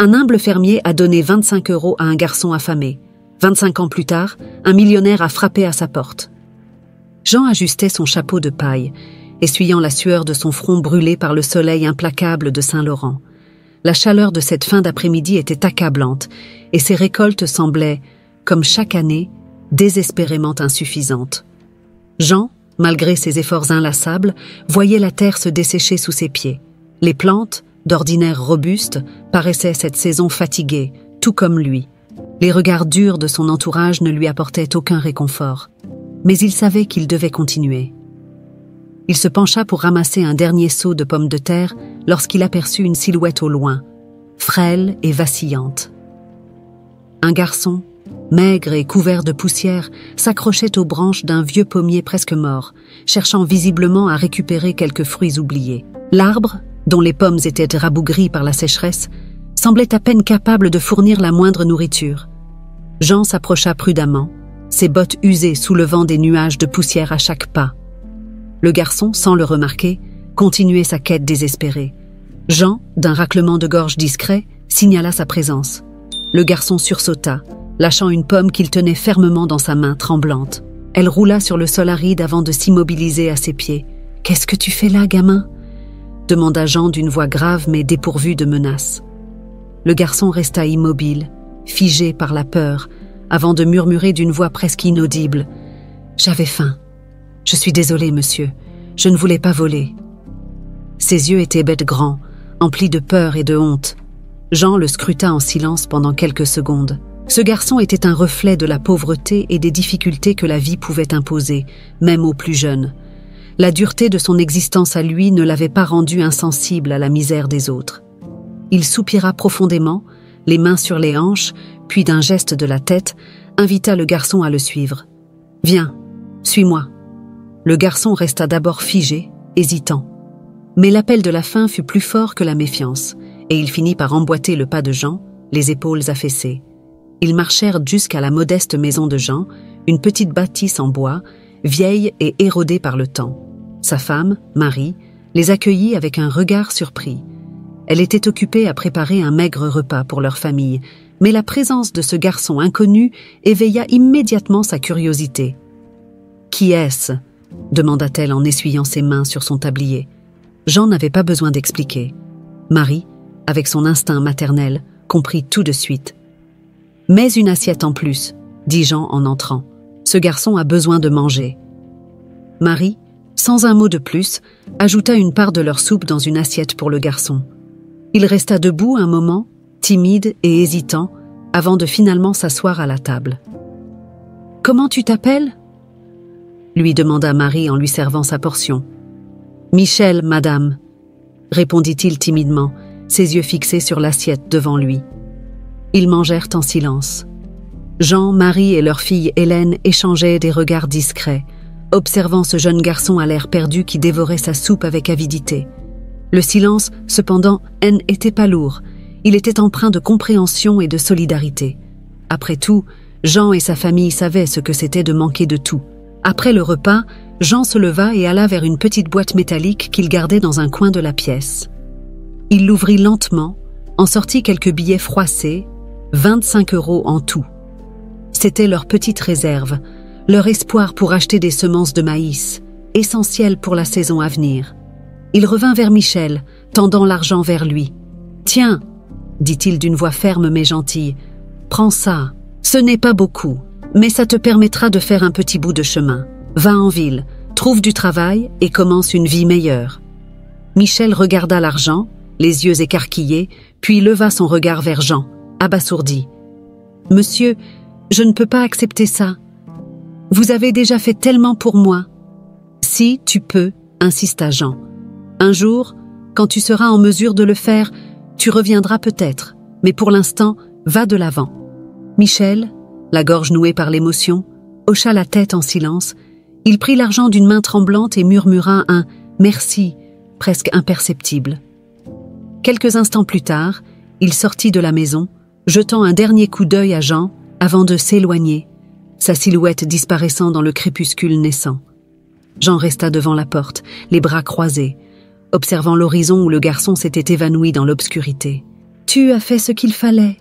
Un humble fermier a donné 25 € à un garçon affamé. 25 ans plus tard, un millionnaire a frappé à sa porte. Jean ajustait son chapeau de paille, essuyant la sueur de son front brûlé par le soleil implacable de Saint-Laurent. La chaleur de cette fin d'après-midi était accablante, et ses récoltes semblaient, comme chaque année, désespérément insuffisantes. Jean, malgré ses efforts inlassables, voyait la terre se dessécher sous ses pieds. Les plantes, d'ordinaire robustes, paraissaient cette saison fatiguées, tout comme lui. Les regards durs de son entourage ne lui apportaient aucun réconfort. Mais il savait qu'il devait continuer. Il se pencha pour ramasser un dernier seau de pommes de terre lorsqu'il aperçut une silhouette au loin, frêle et vacillante. Un garçon, maigre et couvert de poussière, s'accrochait aux branches d'un vieux pommier presque mort, cherchant visiblement à récupérer quelques fruits oubliés. L'arbre, dont les pommes étaient rabougries par la sécheresse, semblait à peine capable de fournir la moindre nourriture. Jean s'approcha prudemment, ses bottes usées soulevant des nuages de poussière à chaque pas. Le garçon, sans le remarquer, continuait sa quête désespérée. Jean, d'un raclement de gorge discret, signala sa présence. Le garçon sursauta, lâchant une pomme qu'il tenait fermement dans sa main tremblante. Elle roula sur le sol aride avant de s'immobiliser à ses pieds. « Qu'est-ce que tu fais là, gamin ?» demanda Jean d'une voix grave mais dépourvue de menace. Le garçon resta immobile, figé par la peur, avant de murmurer d'une voix presque inaudible. « J'avais faim. Je suis désolé, monsieur. Je ne voulais pas voler. » Ses yeux étaient bêtes grands, emplis de peur et de honte. Jean le scruta en silence pendant quelques secondes. Ce garçon était un reflet de la pauvreté et des difficultés que la vie pouvait imposer, même aux plus jeunes. La dureté de son existence à lui ne l'avait pas rendu insensible à la misère des autres. Il soupira profondément, les mains sur les hanches, puis d'un geste de la tête, invita le garçon à le suivre. « Viens, suis-moi. » Le garçon resta d'abord figé, hésitant. Mais l'appel de la faim fut plus fort que la méfiance, et il finit par emboîter le pas de Jean, les épaules affaissées. Ils marchèrent jusqu'à la modeste maison de Jean, une petite bâtisse en bois, vieille et érodée par le temps. Sa femme, Marie, les accueillit avec un regard surpris. Elle était occupée à préparer un maigre repas pour leur famille, mais la présence de ce garçon inconnu éveilla immédiatement sa curiosité. « Qui est-ce » demanda-t-elle en essuyant ses mains sur son tablier. Jean n'avait pas besoin d'expliquer. Marie, avec son instinct maternel, comprit tout de suite. « Mais une assiette en plus, » dit Jean en entrant. « Ce garçon a besoin de manger. » Marie, sans un mot de plus, ajouta une part de leur soupe dans une assiette pour le garçon. Il resta debout un moment, timide et hésitant, avant de finalement s'asseoir à la table. « Comment tu t'appelles » lui demanda Marie en lui servant sa portion. « Michel, madame » répondit-il timidement, ses yeux fixés sur l'assiette devant lui. Ils mangèrent en silence. Jean, Marie et leur fille Hélène échangeaient des regards discrets, observant ce jeune garçon à l'air perdu qui dévorait sa soupe avec avidité. Le silence, cependant, n'était pas lourd. Il était empreint de compréhension et de solidarité. Après tout, Jean et sa famille savaient ce que c'était de manquer de tout. Après le repas, Jean se leva et alla vers une petite boîte métallique qu'il gardait dans un coin de la pièce. Il l'ouvrit lentement, en sortit quelques billets froissés, 25 € en tout. C'était leur petite réserve, leur espoir pour acheter des semences de maïs, essentielles pour la saison à venir. Il revint vers Michel, tendant l'argent vers lui. « Tiens » dit-il d'une voix ferme mais gentille, « prends ça. Ce n'est pas beaucoup, mais ça te permettra de faire un petit bout de chemin. Va en ville, trouve du travail et commence une vie meilleure. » Michel regarda l'argent, les yeux écarquillés, puis leva son regard vers Jean, abasourdi. « Monsieur, je ne peux pas accepter ça. Vous avez déjà fait tellement pour moi. »« Si, tu peux, » insista Jean. « Un jour, quand tu seras en mesure de le faire, tu reviendras peut-être, mais pour l'instant, va de l'avant. » Michel, la gorge nouée par l'émotion, hocha la tête en silence. Il prit l'argent d'une main tremblante et murmura un « merci » presque imperceptible. Quelques instants plus tard, il sortit de la maison, jetant un dernier coup d'œil à Jean avant de s'éloigner, sa silhouette disparaissant dans le crépuscule naissant. Jean resta devant la porte, les bras croisés, observant l'horizon où le garçon s'était évanoui dans l'obscurité. Tu as fait ce qu'il fallait,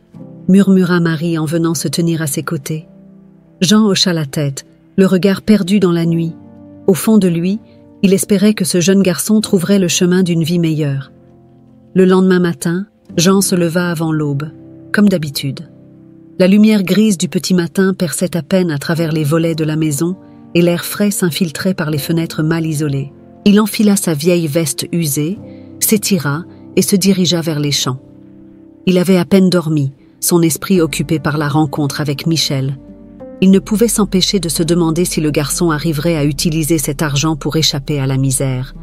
murmura Marie en venant se tenir à ses côtés. Jean hocha la tête, le regard perdu dans la nuit. Au fond de lui, il espérait que ce jeune garçon trouverait le chemin d'une vie meilleure. Le lendemain matin, Jean se leva avant l'aube, comme d'habitude. La lumière grise du petit matin perçait à peine à travers les volets de la maison et l'air frais s'infiltrait par les fenêtres mal isolées. Il enfila sa vieille veste usée, s'étira et se dirigea vers les champs. Il avait à peine dormi, son esprit occupé par la rencontre avec Michel. Il ne pouvait s'empêcher de se demander si le garçon arriverait à utiliser cet argent pour échapper à la misère.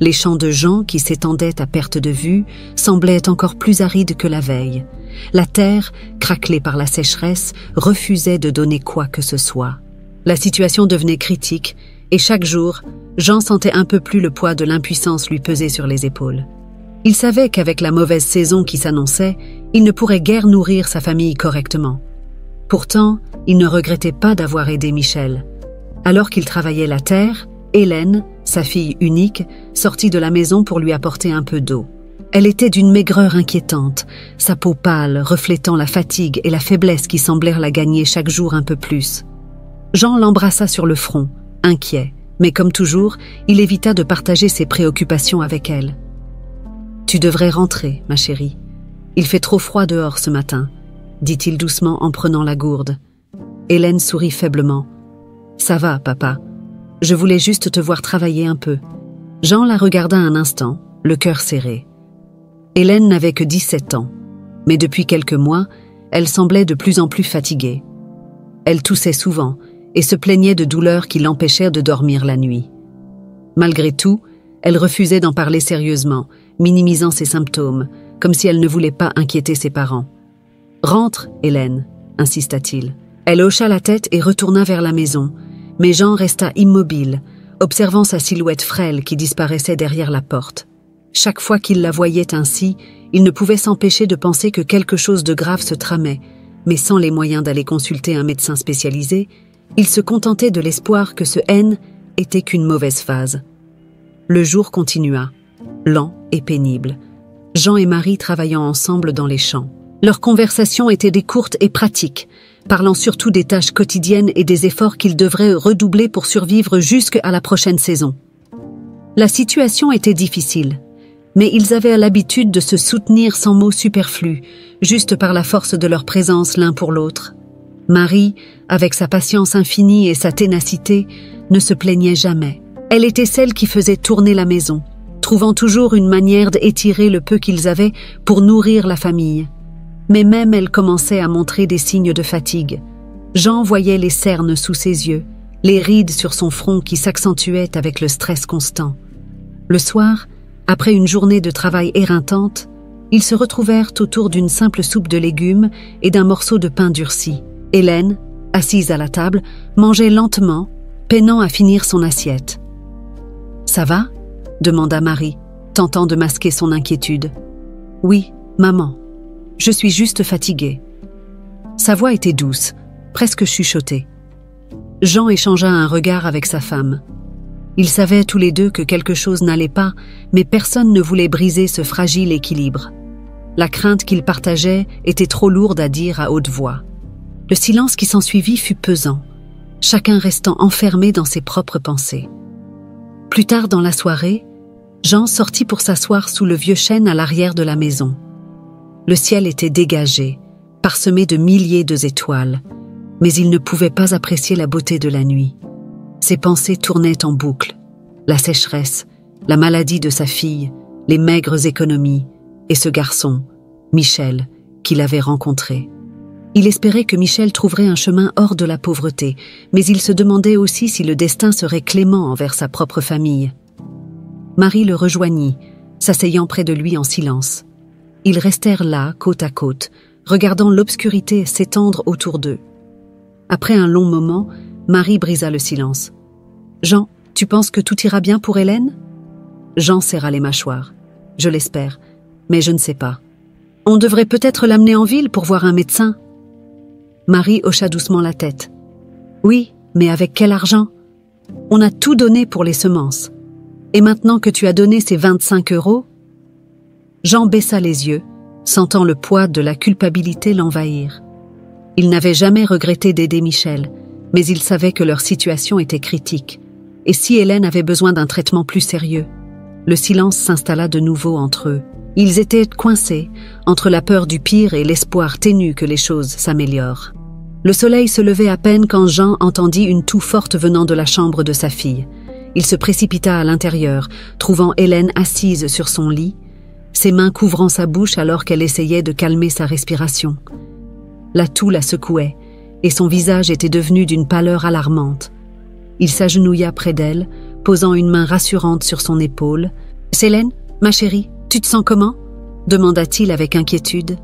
Les champs de Jean, qui s'étendaient à perte de vue, semblaient encore plus arides que la veille. La terre, craquelée par la sécheresse, refusait de donner quoi que ce soit. La situation devenait critique, et chaque jour, Jean sentait un peu plus le poids de l'impuissance lui peser sur les épaules. Il savait qu'avec la mauvaise saison qui s'annonçait, il ne pourrait guère nourrir sa famille correctement. Pourtant, il ne regrettait pas d'avoir aidé Michel. Alors qu'il travaillait la terre, Hélène, sa fille unique, sortit de la maison pour lui apporter un peu d'eau. Elle était d'une maigreur inquiétante, sa peau pâle reflétant la fatigue et la faiblesse qui semblèrent la gagner chaque jour un peu plus. Jean l'embrassa sur le front, inquiet, mais comme toujours, il évita de partager ses préoccupations avec elle. « Tu devrais rentrer, ma chérie. Il fait trop froid dehors ce matin, » dit-il doucement en prenant la gourde. Hélène sourit faiblement. « Ça va, papa. Je voulais juste te voir travailler un peu. » Jean la regarda un instant, le cœur serré. Hélène n'avait que 17 ans, mais depuis quelques mois, elle semblait de plus en plus fatiguée. Elle toussait souvent et se plaignait de douleurs qui l'empêchèrent de dormir la nuit. Malgré tout, elle refusait d'en parler sérieusement, minimisant ses symptômes, comme si elle ne voulait pas inquiéter ses parents. « Rentre, Hélène », insista-t-il. Elle hocha la tête et retourna vers la maison, mais Jean resta immobile, observant sa silhouette frêle qui disparaissait derrière la porte. Chaque fois qu'il la voyait ainsi, il ne pouvait s'empêcher de penser que quelque chose de grave se tramait, mais sans les moyens d'aller consulter un médecin spécialisé, il se contentait de l'espoir que ce N était qu'une mauvaise phase. Le jour continua, lent et pénible. Jean et Marie travaillant ensemble dans les champs. Leurs conversations étaient des courtes et pratiques, parlant surtout des tâches quotidiennes et des efforts qu'ils devraient redoubler pour survivre jusqu'à la prochaine saison. La situation était difficile, mais ils avaient l'habitude de se soutenir sans mots superflus, juste par la force de leur présence l'un pour l'autre. Marie, avec sa patience infinie et sa ténacité, ne se plaignait jamais. Elle était celle qui faisait tourner la maison, trouvant toujours une manière d'étirer le peu qu'ils avaient pour nourrir la famille. Mais même elle commençait à montrer des signes de fatigue. Jean voyait les cernes sous ses yeux, les rides sur son front qui s'accentuaient avec le stress constant. Le soir, après une journée de travail éreintante, ils se retrouvèrent autour d'une simple soupe de légumes et d'un morceau de pain durci. Hélène, assise à la table, mangeait lentement, peinant à finir son assiette. « Ça va ?» demanda Marie, tentant de masquer son inquiétude. « Oui, maman. Je suis juste fatiguée. » Sa voix était douce, presque chuchotée. Jean échangea un regard avec sa femme. Ils savaient tous les deux que quelque chose n'allait pas, mais personne ne voulait briser ce fragile équilibre. La crainte qu'ils partageaient était trop lourde à dire à haute voix. Le silence qui s'ensuivit fut pesant, chacun restant enfermé dans ses propres pensées. Plus tard dans la soirée, Jean sortit pour s'asseoir sous le vieux chêne à l'arrière de la maison. Le ciel était dégagé, parsemé de milliers d'étoiles, mais il ne pouvait pas apprécier la beauté de la nuit. Ses pensées tournaient en boucle. La sécheresse, la maladie de sa fille, les maigres économies, et ce garçon, Michel, qu'il avait rencontré. Il espérait que Michel trouverait un chemin hors de la pauvreté, mais il se demandait aussi si le destin serait clément envers sa propre famille. Marie le rejoignit, s'asseyant près de lui en silence. Ils restèrent là, côte à côte, regardant l'obscurité s'étendre autour d'eux. Après un long moment, Marie brisa le silence. « Jean, tu penses que tout ira bien pour Hélène ?» Jean serra les mâchoires. « Je l'espère, mais je ne sais pas. On devrait peut-être l'amener en ville pour voir un médecin. » Marie hocha doucement la tête. « Oui, mais avec quel argent ? On a tout donné pour les semences. Et maintenant que tu as donné ces 25 €, Jean baissa les yeux, sentant le poids de la culpabilité l'envahir. Il n'avait jamais regretté d'aider Michel, mais il savait que leur situation était critique. Et si Hélène avait besoin d'un traitement plus sérieux? Le silence s'installa de nouveau entre eux. Ils étaient coincés, entre la peur du pire et l'espoir ténu que les choses s'améliorent. Le soleil se levait à peine quand Jean entendit une toux forte venant de la chambre de sa fille. Il se précipita à l'intérieur, trouvant Hélène assise sur son lit, ses mains couvrant sa bouche alors qu'elle essayait de calmer sa respiration. La toux la secouait, et son visage était devenu d'une pâleur alarmante. Il s'agenouilla près d'elle, posant une main rassurante sur son épaule. « Hélène, ma chérie, tu te sens comment ?» demanda-t-il avec inquiétude.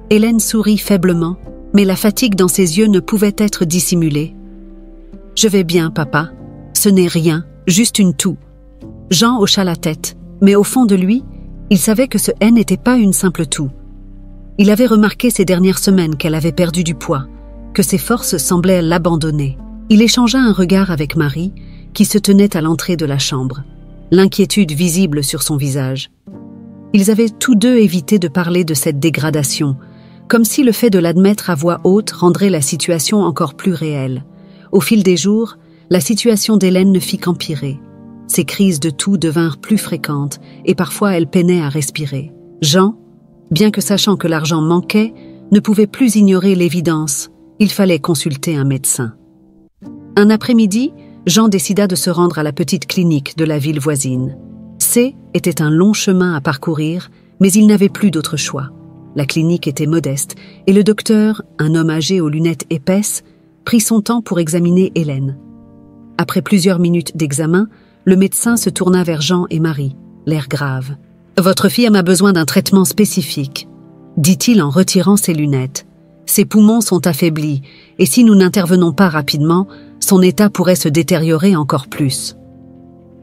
Hélène sourit faiblement, mais la fatigue dans ses yeux ne pouvait être dissimulée. « Je vais bien, papa. Ce n'est rien, juste une toux. » Jean hocha la tête, mais au fond de lui, il savait que ce N n'était pas une simple toux. Il avait remarqué ces dernières semaines qu'elle avait perdu du poids, que ses forces semblaient l'abandonner. Il échangea un regard avec Marie, qui se tenait à l'entrée de la chambre, l'inquiétude visible sur son visage. Ils avaient tous deux évité de parler de cette dégradation, comme si le fait de l'admettre à voix haute rendrait la situation encore plus réelle. Au fil des jours, la situation d'Hélène ne fit qu'empirer. Ses crises de toux devinrent plus fréquentes et parfois elle peinait à respirer. Jean, bien que sachant que l'argent manquait, ne pouvait plus ignorer l'évidence. Il fallait consulter un médecin. Un après-midi, Jean décida de se rendre à la petite clinique de la ville voisine. Était un long chemin à parcourir, mais il n'avait plus d'autre choix. La clinique était modeste et le docteur, un homme âgé aux lunettes épaisses, prit son temps pour examiner Hélène. Après plusieurs minutes d'examen, le médecin se tourna vers Jean et Marie, l'air grave. « Votre fille a besoin d'un traitement spécifique », dit-il en retirant ses lunettes. « Ses poumons sont affaiblis et si nous n'intervenons pas rapidement, son état pourrait se détériorer encore plus. »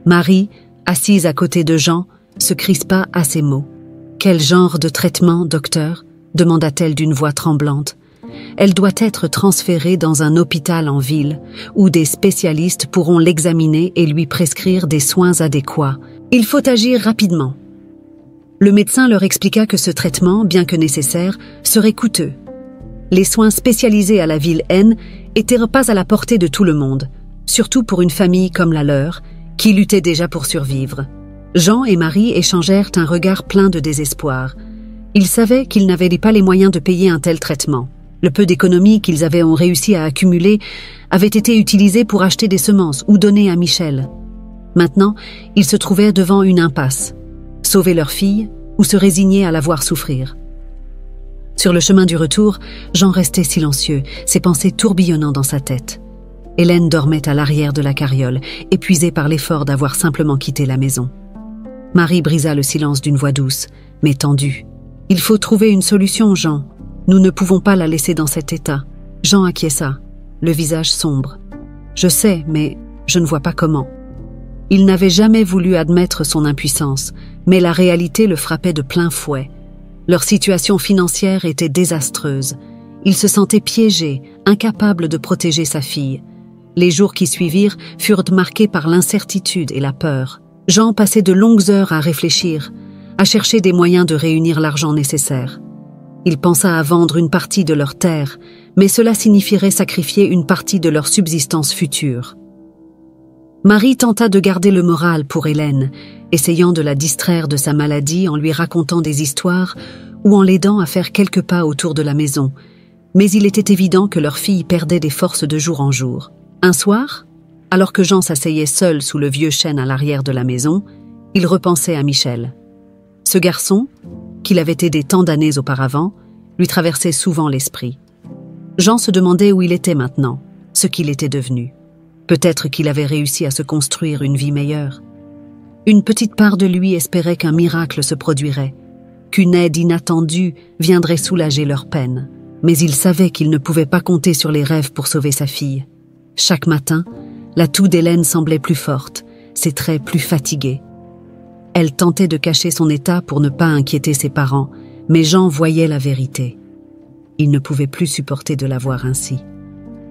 Marie, assise à côté de Jean, se crispa à ces mots. « Quel genre de traitement, docteur ?» demanda-t-elle d'une voix tremblante. « Elle doit être transférée dans un hôpital en ville, où des spécialistes pourront l'examiner et lui prescrire des soins adéquats. Il faut agir rapidement. » Le médecin leur expliqua que ce traitement, bien que nécessaire, serait coûteux. Les soins spécialisés à la ville N étaient pas à la portée de tout le monde, surtout pour une famille comme la leur, qui luttait déjà pour survivre. Jean et Marie échangèrent un regard plein de désespoir. Ils savaient qu'ils n'avaient pas les moyens de payer un tel traitement. Le peu d'économies qu'ils avaient réussi à accumuler avait été utilisé pour acheter des semences ou donner à Michel. Maintenant, ils se trouvaient devant une impasse. Sauver leur fille ou se résigner à la voir souffrir. Sur le chemin du retour, Jean restait silencieux, ses pensées tourbillonnant dans sa tête. Hélène dormait à l'arrière de la carriole, épuisée par l'effort d'avoir simplement quitté la maison. Marie brisa le silence d'une voix douce, mais tendue. « Il faut trouver une solution, Jean. Nous ne pouvons pas la laisser dans cet état. » Jean acquiesça, le visage sombre. « Je sais, mais je ne vois pas comment. » Il n'avait jamais voulu admettre son impuissance, mais la réalité le frappait de plein fouet. Leur situation financière était désastreuse. Il se sentait piégé, incapable de protéger sa fille. Les jours qui suivirent furent marqués par l'incertitude et la peur. Jean passait de longues heures à réfléchir, à chercher des moyens de réunir l'argent nécessaire. Il pensa à vendre une partie de leur terre, mais cela signifierait sacrifier une partie de leur subsistance future. Marie tenta de garder le moral pour Hélène, essayant de la distraire de sa maladie en lui racontant des histoires ou en l'aidant à faire quelques pas autour de la maison. Mais il était évident que leur fille perdait des forces de jour en jour. Un soir, alors que Jean s'asseyait seul sous le vieux chêne à l'arrière de la maison, il repensait à Michel. Ce garçon, qu'il avait aidé tant d'années auparavant, lui traversait souvent l'esprit. Jean se demandait où il était maintenant, ce qu'il était devenu. Peut-être qu'il avait réussi à se construire une vie meilleure. Une petite part de lui espérait qu'un miracle se produirait, qu'une aide inattendue viendrait soulager leur peine. Mais il savait qu'il ne pouvait pas compter sur les rêves pour sauver sa fille. Chaque matin, la toux d'Hélène semblait plus forte, ses traits plus fatigués. Elle tentait de cacher son état pour ne pas inquiéter ses parents, mais Jean voyait la vérité. Il ne pouvait plus supporter de la voir ainsi.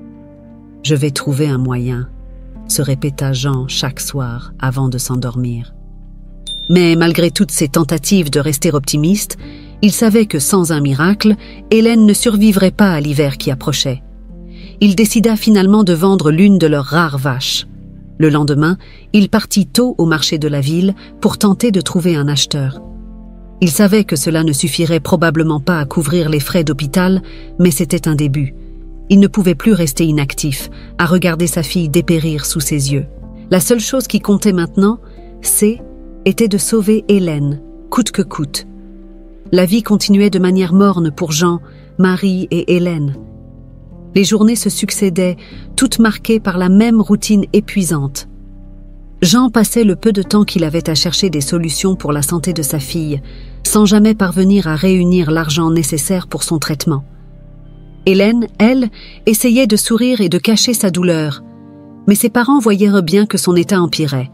« Je vais trouver un moyen », se répéta Jean chaque soir avant de s'endormir. Mais malgré toutes ses tentatives de rester optimiste, Il savait que sans un miracle, Hélène ne survivrait pas à l'hiver qui approchait. Il décida finalement de vendre l'une de leurs rares vaches. Le lendemain, il partit tôt au marché de la ville pour tenter de trouver un acheteur. Il savait que cela ne suffirait probablement pas à couvrir les frais d'hôpital, mais c'était un début. Il ne pouvait plus rester inactif, à regarder sa fille dépérir sous ses yeux. La seule chose qui comptait maintenant, était de sauver Hélène, coûte que coûte. La vie continuait de manière morne pour Jean, Marie et Hélène. Les journées se succédaient, toutes marquées par la même routine épuisante. Jean passait le peu de temps qu'il avait à chercher des solutions pour la santé de sa fille, sans jamais parvenir à réunir l'argent nécessaire pour son traitement. Hélène, elle, essayait de sourire et de cacher sa douleur, mais ses parents voyaient bien que son état empirait.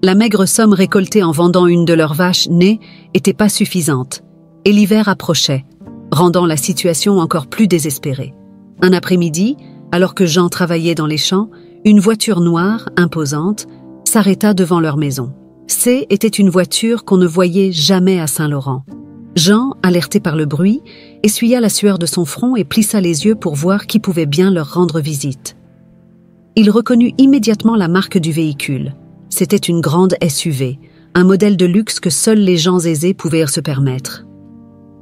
La maigre somme récoltée en vendant une de leurs vaches nées n'était pas suffisante, et l'hiver approchait, rendant la situation encore plus désespérée. Un après-midi, alors que Jean travaillait dans les champs, une voiture noire, imposante, s'arrêta devant leur maison. Était une voiture qu'on ne voyait jamais à Saint-Laurent. Jean, alerté par le bruit, essuya la sueur de son front et plissa les yeux pour voir qui pouvait bien leur rendre visite. Il reconnut immédiatement la marque du véhicule. C'était une grande SUV, un modèle de luxe que seuls les gens aisés pouvaient se permettre.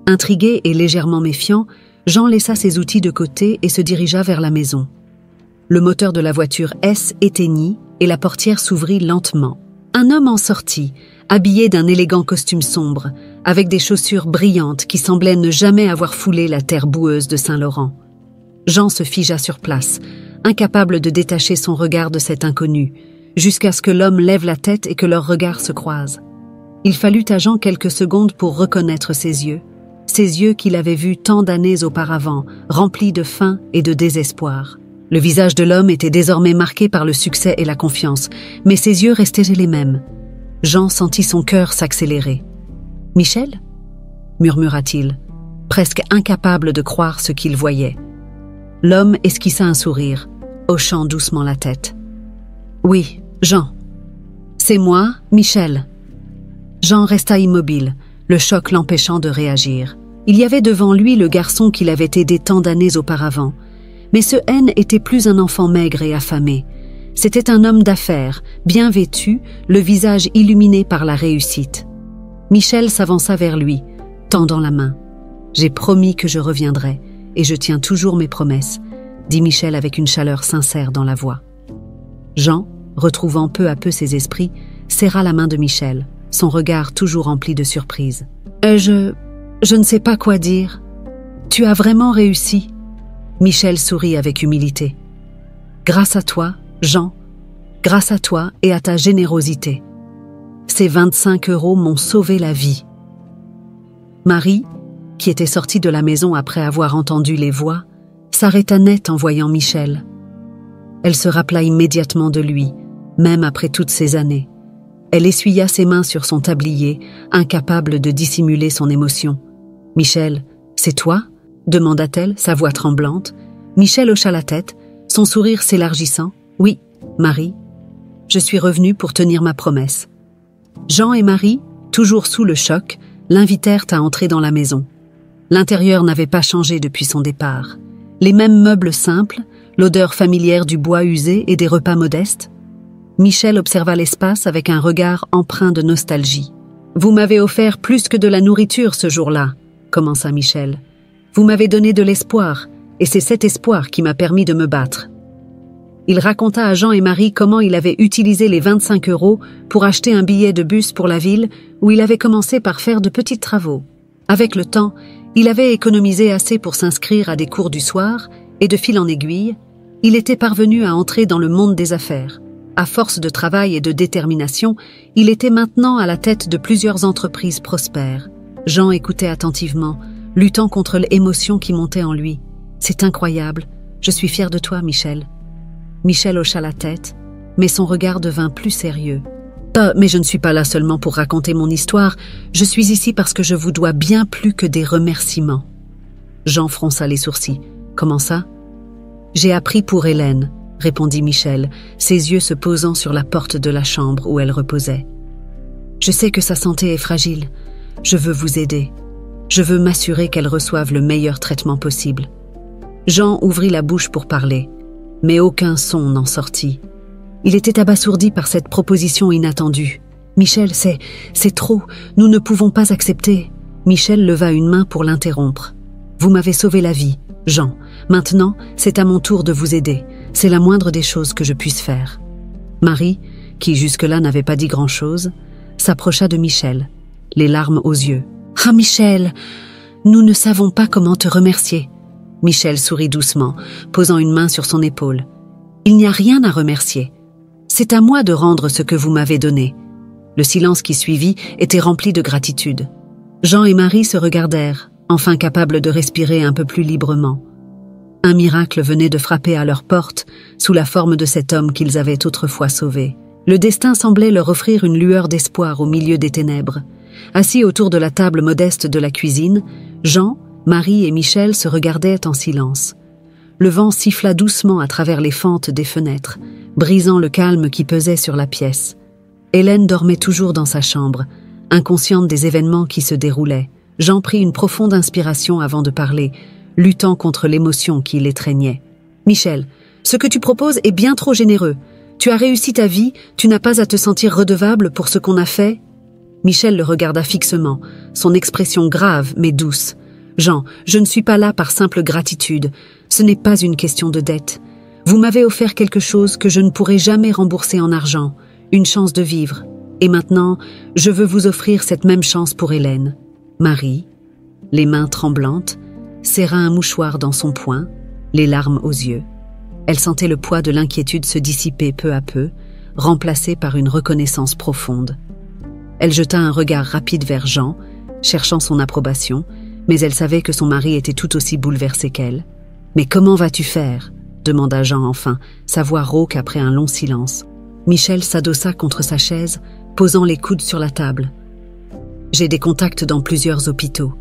Intrigué et légèrement méfiant, Jean laissa ses outils de côté et se dirigea vers la maison. Le moteur de la voiture S éteignit et la portière s'ouvrit lentement. Un homme en sortit, habillé d'un élégant costume sombre, avec des chaussures brillantes qui semblaient ne jamais avoir foulé la terre boueuse de Saint-Laurent. Jean se figea sur place, incapable de détacher son regard de cet inconnu, jusqu'à ce que l'homme lève la tête et que leurs regards se croisent. Il fallut à Jean quelques secondes pour reconnaître ses yeux qu'il avait vus tant d'années auparavant, remplis de faim et de désespoir. Le visage de l'homme était désormais marqué par le succès et la confiance, mais ses yeux restaient les mêmes. Jean sentit son cœur s'accélérer. « Michel » murmura-t-il, presque incapable de croire ce qu'il voyait. L'homme esquissa un sourire, hochant doucement la tête. « Oui, Jean. C'est moi, Michel. » Jean resta immobile, le choc l'empêchant de réagir. Il y avait devant lui le garçon qu'il avait aidé tant d'années auparavant. Mais ce N était plus un enfant maigre et affamé. C'était un homme d'affaires, bien vêtu, le visage illuminé par la réussite. Michel s'avança vers lui, tendant la main. « J'ai promis que je reviendrais, et je tiens toujours mes promesses, » dit Michel avec une chaleur sincère dans la voix. Jean, retrouvant peu à peu ses esprits, serra la main de Michel, son regard toujours rempli de surprise. « Je ne sais pas quoi dire. Tu as vraiment réussi. » Michel sourit avec humilité. « Grâce à toi, Jean, grâce à toi et à ta générosité. Ces 25 € m'ont sauvé la vie. » Marie, qui était sortie de la maison après avoir entendu les voix, s'arrêta net en voyant Michel. Elle se rappela immédiatement de lui, même après toutes ces années. Elle essuya ses mains sur son tablier, incapable de dissimuler son émotion. « Michel, c'est toi ?» demanda-t-elle, sa voix tremblante. Michel hocha la tête, son sourire s'élargissant. « Oui, Marie, je suis revenue pour tenir ma promesse. » Jean et Marie, toujours sous le choc, l'invitèrent à entrer dans la maison. L'intérieur n'avait pas changé depuis son départ. Les mêmes meubles simples, l'odeur familière du bois usé et des repas modestes. Michel observa l'espace avec un regard empreint de nostalgie. « Vous m'avez offert plus que de la nourriture ce jour-là, » commença Michel. « Vous m'avez donné de l'espoir, et c'est cet espoir qui m'a permis de me battre. » Il raconta à Jean et Marie comment il avait utilisé les 25 € pour acheter un billet de bus pour la ville où il avait commencé par faire de petits travaux. Avec le temps, il avait économisé assez pour s'inscrire à des cours du soir et de fil en aiguille, il était parvenu à entrer dans le monde des affaires. À force de travail et de détermination, il était maintenant à la tête de plusieurs entreprises prospères. Jean écoutait attentivement, luttant contre l'émotion qui montait en lui. « C'est incroyable, je suis fier de toi, Michel. » Michel hocha la tête, mais son regard devint plus sérieux. « Mais je ne suis pas là seulement pour raconter mon histoire, je suis ici parce que je vous dois bien plus que des remerciements. » Jean fronça les sourcils. « Comment ça ?»« J'ai appris pour Hélène, » répondit Michel, ses yeux se posant sur la porte de la chambre où elle reposait. « Je sais que sa santé est fragile, je veux vous aider. Je veux m'assurer qu'elle reçoive le meilleur traitement possible. » Jean ouvrit la bouche pour parler, mais aucun son n'en sortit. Il était abasourdi par cette proposition inattendue. « Michel, c'est trop, nous ne pouvons pas accepter. » Michel leva une main pour l'interrompre. « Vous m'avez sauvé la vie, Jean. Maintenant, c'est à mon tour de vous aider. C'est la moindre des choses que je puisse faire. » Marie, qui jusque-là n'avait pas dit grand-chose, s'approcha de Michel, les larmes aux yeux. « Ah, Michel, nous ne savons pas comment te remercier. » Michel sourit doucement, posant une main sur son épaule. « Il n'y a rien à remercier. C'est à moi de rendre ce que vous m'avez donné. » Le silence qui suivit était rempli de gratitude. Jean et Marie se regardèrent, enfin capables de respirer un peu plus librement. Un miracle venait de frapper à leur porte, sous la forme de cet homme qu'ils avaient autrefois sauvé. Le destin semblait leur offrir une lueur d'espoir au milieu des ténèbres. Assis autour de la table modeste de la cuisine, Jean, Marie et Michel se regardaient en silence. Le vent siffla doucement à travers les fentes des fenêtres, brisant le calme qui pesait sur la pièce. Hélène dormait toujours dans sa chambre, inconsciente des événements qui se déroulaient. Jean prit une profonde inspiration avant de parler, luttant contre l'émotion qui l'étreignait. « Michel, ce que tu proposes est bien trop généreux. Tu as réussi ta vie, tu n'as pas à te sentir redevable pour ce qu'on a fait ?» Michel le regarda fixement, son expression grave mais douce. « Jean, je ne suis pas là par simple gratitude. Ce n'est pas une question de dette. Vous m'avez offert quelque chose que je ne pourrai jamais rembourser en argent, une chance de vivre. Et maintenant, je veux vous offrir cette même chance pour Hélène. » Marie, les mains tremblantes, serra un mouchoir dans son poing, les larmes aux yeux. Elle sentait le poids de l'inquiétude se dissiper peu à peu, remplacé par une reconnaissance profonde. Elle jeta un regard rapide vers Jean, cherchant son approbation, mais elle savait que son mari était tout aussi bouleversé qu'elle. « Mais comment vas-tu faire ?» demanda Jean enfin, sa voix rauque après un long silence. Michel s'adossa contre sa chaise, posant les coudes sur la table. « J'ai des contacts dans plusieurs hôpitaux.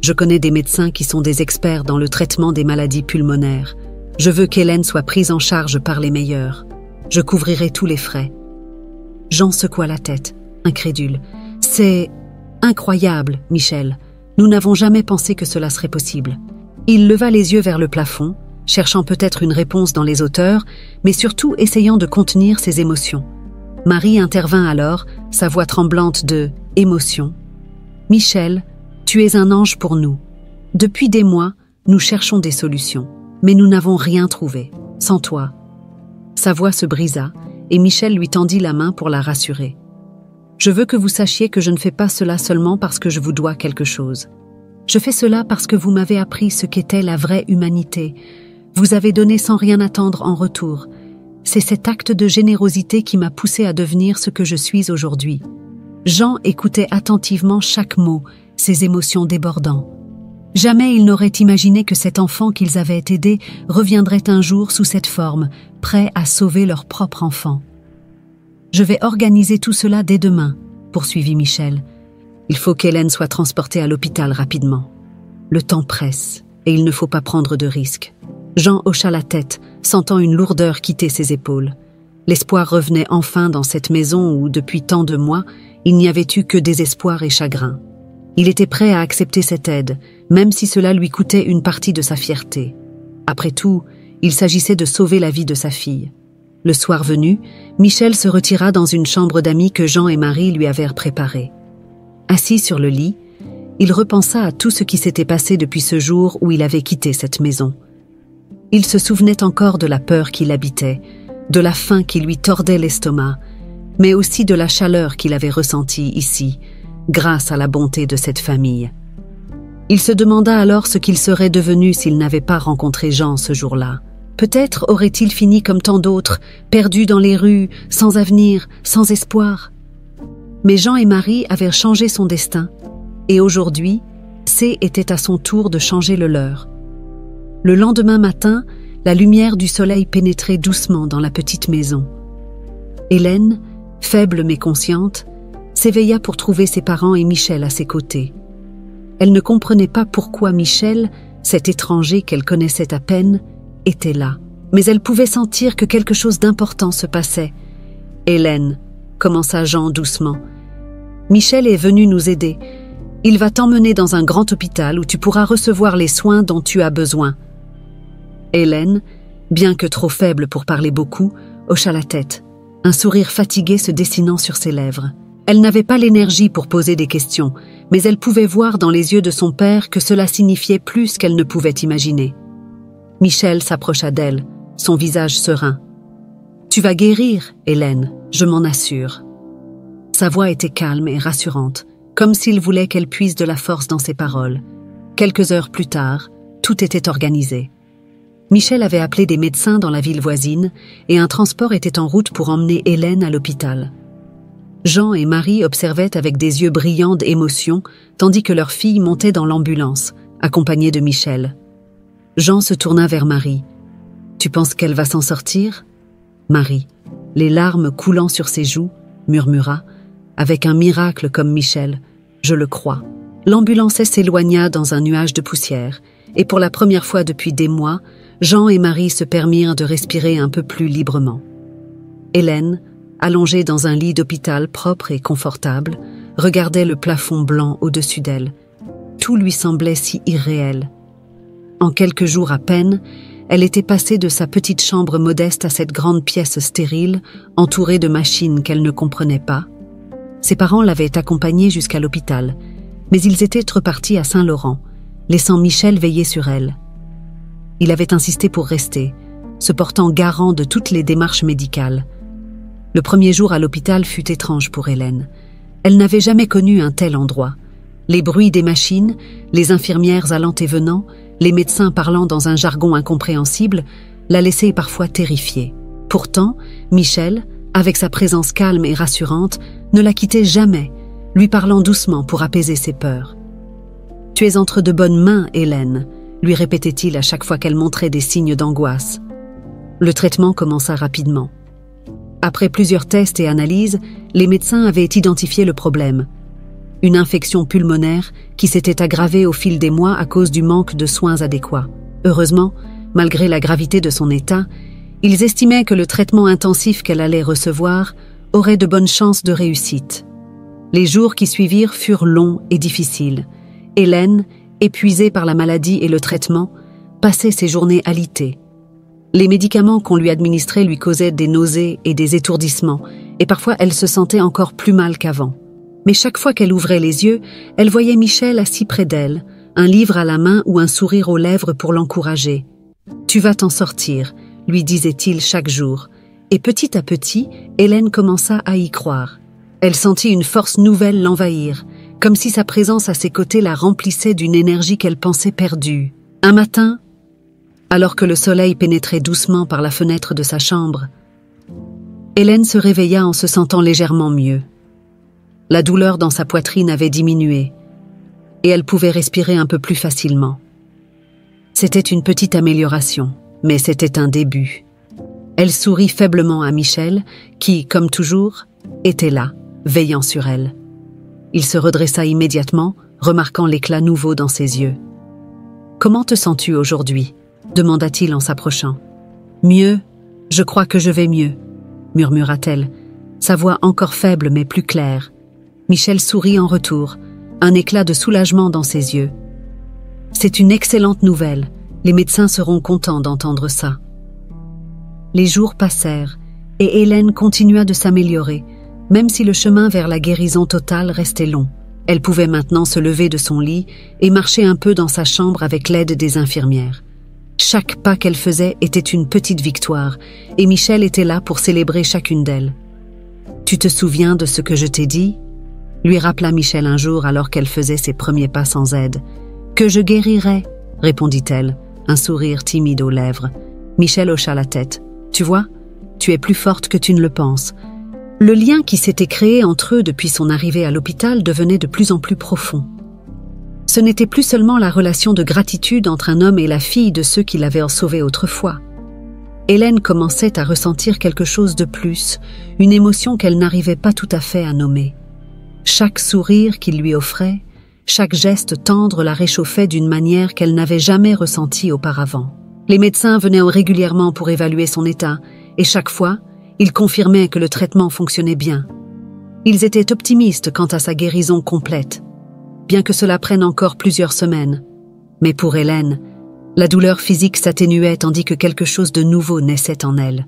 Je connais des médecins qui sont des experts dans le traitement des maladies pulmonaires. Je veux qu'Hélène soit prise en charge par les meilleurs. Je couvrirai tous les frais. » Jean secoua la tête, incrédule. « C'est incroyable, Michel. Nous n'avons jamais pensé que cela serait possible. » Il leva les yeux vers le plafond, cherchant peut-être une réponse dans les hauteurs, mais surtout essayant de contenir ses émotions. Marie intervint alors, sa voix tremblante de « émotion ». « Michel, tu es un ange pour nous. Depuis des mois, nous cherchons des solutions, mais nous n'avons rien trouvé. Sans toi. » Sa voix se brisa, et Michel lui tendit la main pour la rassurer. « Je veux que vous sachiez que je ne fais pas cela seulement parce que je vous dois quelque chose. Je fais cela parce que vous m'avez appris ce qu'était la vraie humanité. Vous avez donné sans rien attendre en retour. C'est cet acte de générosité qui m'a poussé à devenir ce que je suis aujourd'hui. » Jean écoutait attentivement chaque mot, ses émotions débordant. Jamais il n'aurait imaginé que cet enfant qu'ils avaient aidé reviendrait un jour sous cette forme, prêt à sauver leur propre enfant. « Je vais organiser tout cela dès demain, » poursuivit Michel. « Il faut qu'Hélène soit transportée à l'hôpital rapidement. Le temps presse, et il ne faut pas prendre de risques. » Jean hocha la tête, sentant une lourdeur quitter ses épaules. L'espoir revenait enfin dans cette maison où, depuis tant de mois, il n'y avait eu que désespoir et chagrin. Il était prêt à accepter cette aide, même si cela lui coûtait une partie de sa fierté. Après tout, il s'agissait de sauver la vie de sa fille. Le soir venu, Michel se retira dans une chambre d'amis que Jean et Marie lui avaient préparée. Assis sur le lit, il repensa à tout ce qui s'était passé depuis ce jour où il avait quitté cette maison. Il se souvenait encore de la peur qui l'habitait, de la faim qui lui tordait l'estomac, mais aussi de la chaleur qu'il avait ressentie ici, grâce à la bonté de cette famille. Il se demanda alors ce qu'il serait devenu s'il n'avait pas rencontré Jean ce jour-là. Peut-être aurait-il fini comme tant d'autres, perdu dans les rues, sans avenir, sans espoir. Mais Jean et Marie avaient changé son destin, et aujourd'hui, C était à son tour de changer le leur. Le lendemain matin, la lumière du soleil pénétrait doucement dans la petite maison. Hélène, faible mais consciente, s'éveilla pour trouver ses parents et Michel à ses côtés. Elle ne comprenait pas pourquoi Michel, cet étranger qu'elle connaissait à peine, était là. Mais elle pouvait sentir que quelque chose d'important se passait. « Hélène, » commença Jean doucement, « Michel est venu nous aider. Il va t'emmener dans un grand hôpital où tu pourras recevoir les soins dont tu as besoin. » Hélène, bien que trop faible pour parler beaucoup, hocha la tête, un sourire fatigué se dessinant sur ses lèvres. Elle n'avait pas l'énergie pour poser des questions, mais elle pouvait voir dans les yeux de son père que cela signifiait plus qu'elle ne pouvait imaginer. Michel s'approcha d'elle, son visage serein. « Tu vas guérir, Hélène, je m'en assure. » Sa voix était calme et rassurante, comme s'il voulait qu'elle puise de la force dans ses paroles. Quelques heures plus tard, tout était organisé. Michel avait appelé des médecins dans la ville voisine et un transport était en route pour emmener Hélène à l'hôpital. Jean et Marie observaient avec des yeux brillants d'émotion, tandis que leur fille montait dans l'ambulance, accompagnée de Michel. Jean se tourna vers Marie. « Tu penses qu'elle va s'en sortir ?» Marie, les larmes coulant sur ses joues, murmura, avec un miracle comme Michel, « Je le crois. » L'ambulance s'éloigna dans un nuage de poussière, et pour la première fois depuis des mois, Jean et Marie se permirent de respirer un peu plus librement. Hélène, allongée dans un lit d'hôpital propre et confortable, regardait le plafond blanc au-dessus d'elle. Tout lui semblait si irréel. En quelques jours à peine, elle était passée de sa petite chambre modeste à cette grande pièce stérile, entourée de machines qu'elle ne comprenait pas. Ses parents l'avaient accompagnée jusqu'à l'hôpital, mais ils étaient repartis à Saint-Laurent, laissant Michel veiller sur elle. Il avait insisté pour rester, se portant garant de toutes les démarches médicales. Le premier jour à l'hôpital fut étrange pour Hélène. Elle n'avait jamais connu un tel endroit. Les bruits des machines, les infirmières allant et venant, les médecins parlant dans un jargon incompréhensible, la laissaient parfois terrifiée. Pourtant, Michel, avec sa présence calme et rassurante, ne la quittait jamais, lui parlant doucement pour apaiser ses peurs. « Tu es entre de bonnes mains, Hélène », lui répétait-il à chaque fois qu'elle montrait des signes d'angoisse. Le traitement commença rapidement. Après plusieurs tests et analyses, les médecins avaient identifié le problème. Une infection pulmonaire qui s'était aggravée au fil des mois à cause du manque de soins adéquats. Heureusement, malgré la gravité de son état, ils estimaient que le traitement intensif qu'elle allait recevoir aurait de bonnes chances de réussite. Les jours qui suivirent furent longs et difficiles. Hélène, épuisée par la maladie et le traitement, passait ses journées alitée. Les médicaments qu'on lui administrait lui causaient des nausées et des étourdissements, et parfois elle se sentait encore plus mal qu'avant. Mais chaque fois qu'elle ouvrait les yeux, elle voyait Michel assis près d'elle, un livre à la main ou un sourire aux lèvres pour l'encourager. « Tu vas t'en sortir », lui disait-il chaque jour. Et petit à petit, Hélène commença à y croire. Elle sentit une force nouvelle l'envahir, comme si sa présence à ses côtés la remplissait d'une énergie qu'elle pensait perdue. Un matin, alors que le soleil pénétrait doucement par la fenêtre de sa chambre, Hélène se réveilla en se sentant légèrement mieux. La douleur dans sa poitrine avait diminué, et elle pouvait respirer un peu plus facilement. C'était une petite amélioration, mais c'était un début. Elle sourit faiblement à Michel, qui, comme toujours, était là, veillant sur elle. Il se redressa immédiatement, remarquant l'éclat nouveau dans ses yeux. « Comment te sens-tu aujourd'hui » demanda-t-il en s'approchant. « Mieux, je crois que je vais mieux » murmura-t-elle, sa voix encore faible mais plus claire. Michel sourit en retour, un éclat de soulagement dans ses yeux. « C'est une excellente nouvelle, les médecins seront contents d'entendre ça. » Les jours passèrent, et Hélène continua de s'améliorer, même si le chemin vers la guérison totale restait long. Elle pouvait maintenant se lever de son lit et marcher un peu dans sa chambre avec l'aide des infirmières. Chaque pas qu'elle faisait était une petite victoire, et Michel était là pour célébrer chacune d'elles. « Tu te souviens de ce que je t'ai dit ?» lui rappela Michel un jour alors qu'elle faisait ses premiers pas sans aide. « Que je guérirais » répondit-elle, un sourire timide aux lèvres. Michel hocha la tête. « Tu vois, tu es plus forte que tu ne le penses. » Le lien qui s'était créé entre eux depuis son arrivée à l'hôpital devenait de plus en plus profond. Ce n'était plus seulement la relation de gratitude entre un homme et la fille de ceux qui l'avaient sauvé autrefois. Hélène commençait à ressentir quelque chose de plus, une émotion qu'elle n'arrivait pas tout à fait à nommer. Chaque sourire qu'il lui offrait, chaque geste tendre la réchauffait d'une manière qu'elle n'avait jamais ressentie auparavant. Les médecins venaient régulièrement pour évaluer son état, et chaque fois, ils confirmaient que le traitement fonctionnait bien. Ils étaient optimistes quant à sa guérison complète. bien que cela prenne encore plusieurs semaines. Mais pour Hélène, la douleur physique s'atténuait tandis que quelque chose de nouveau naissait en elle.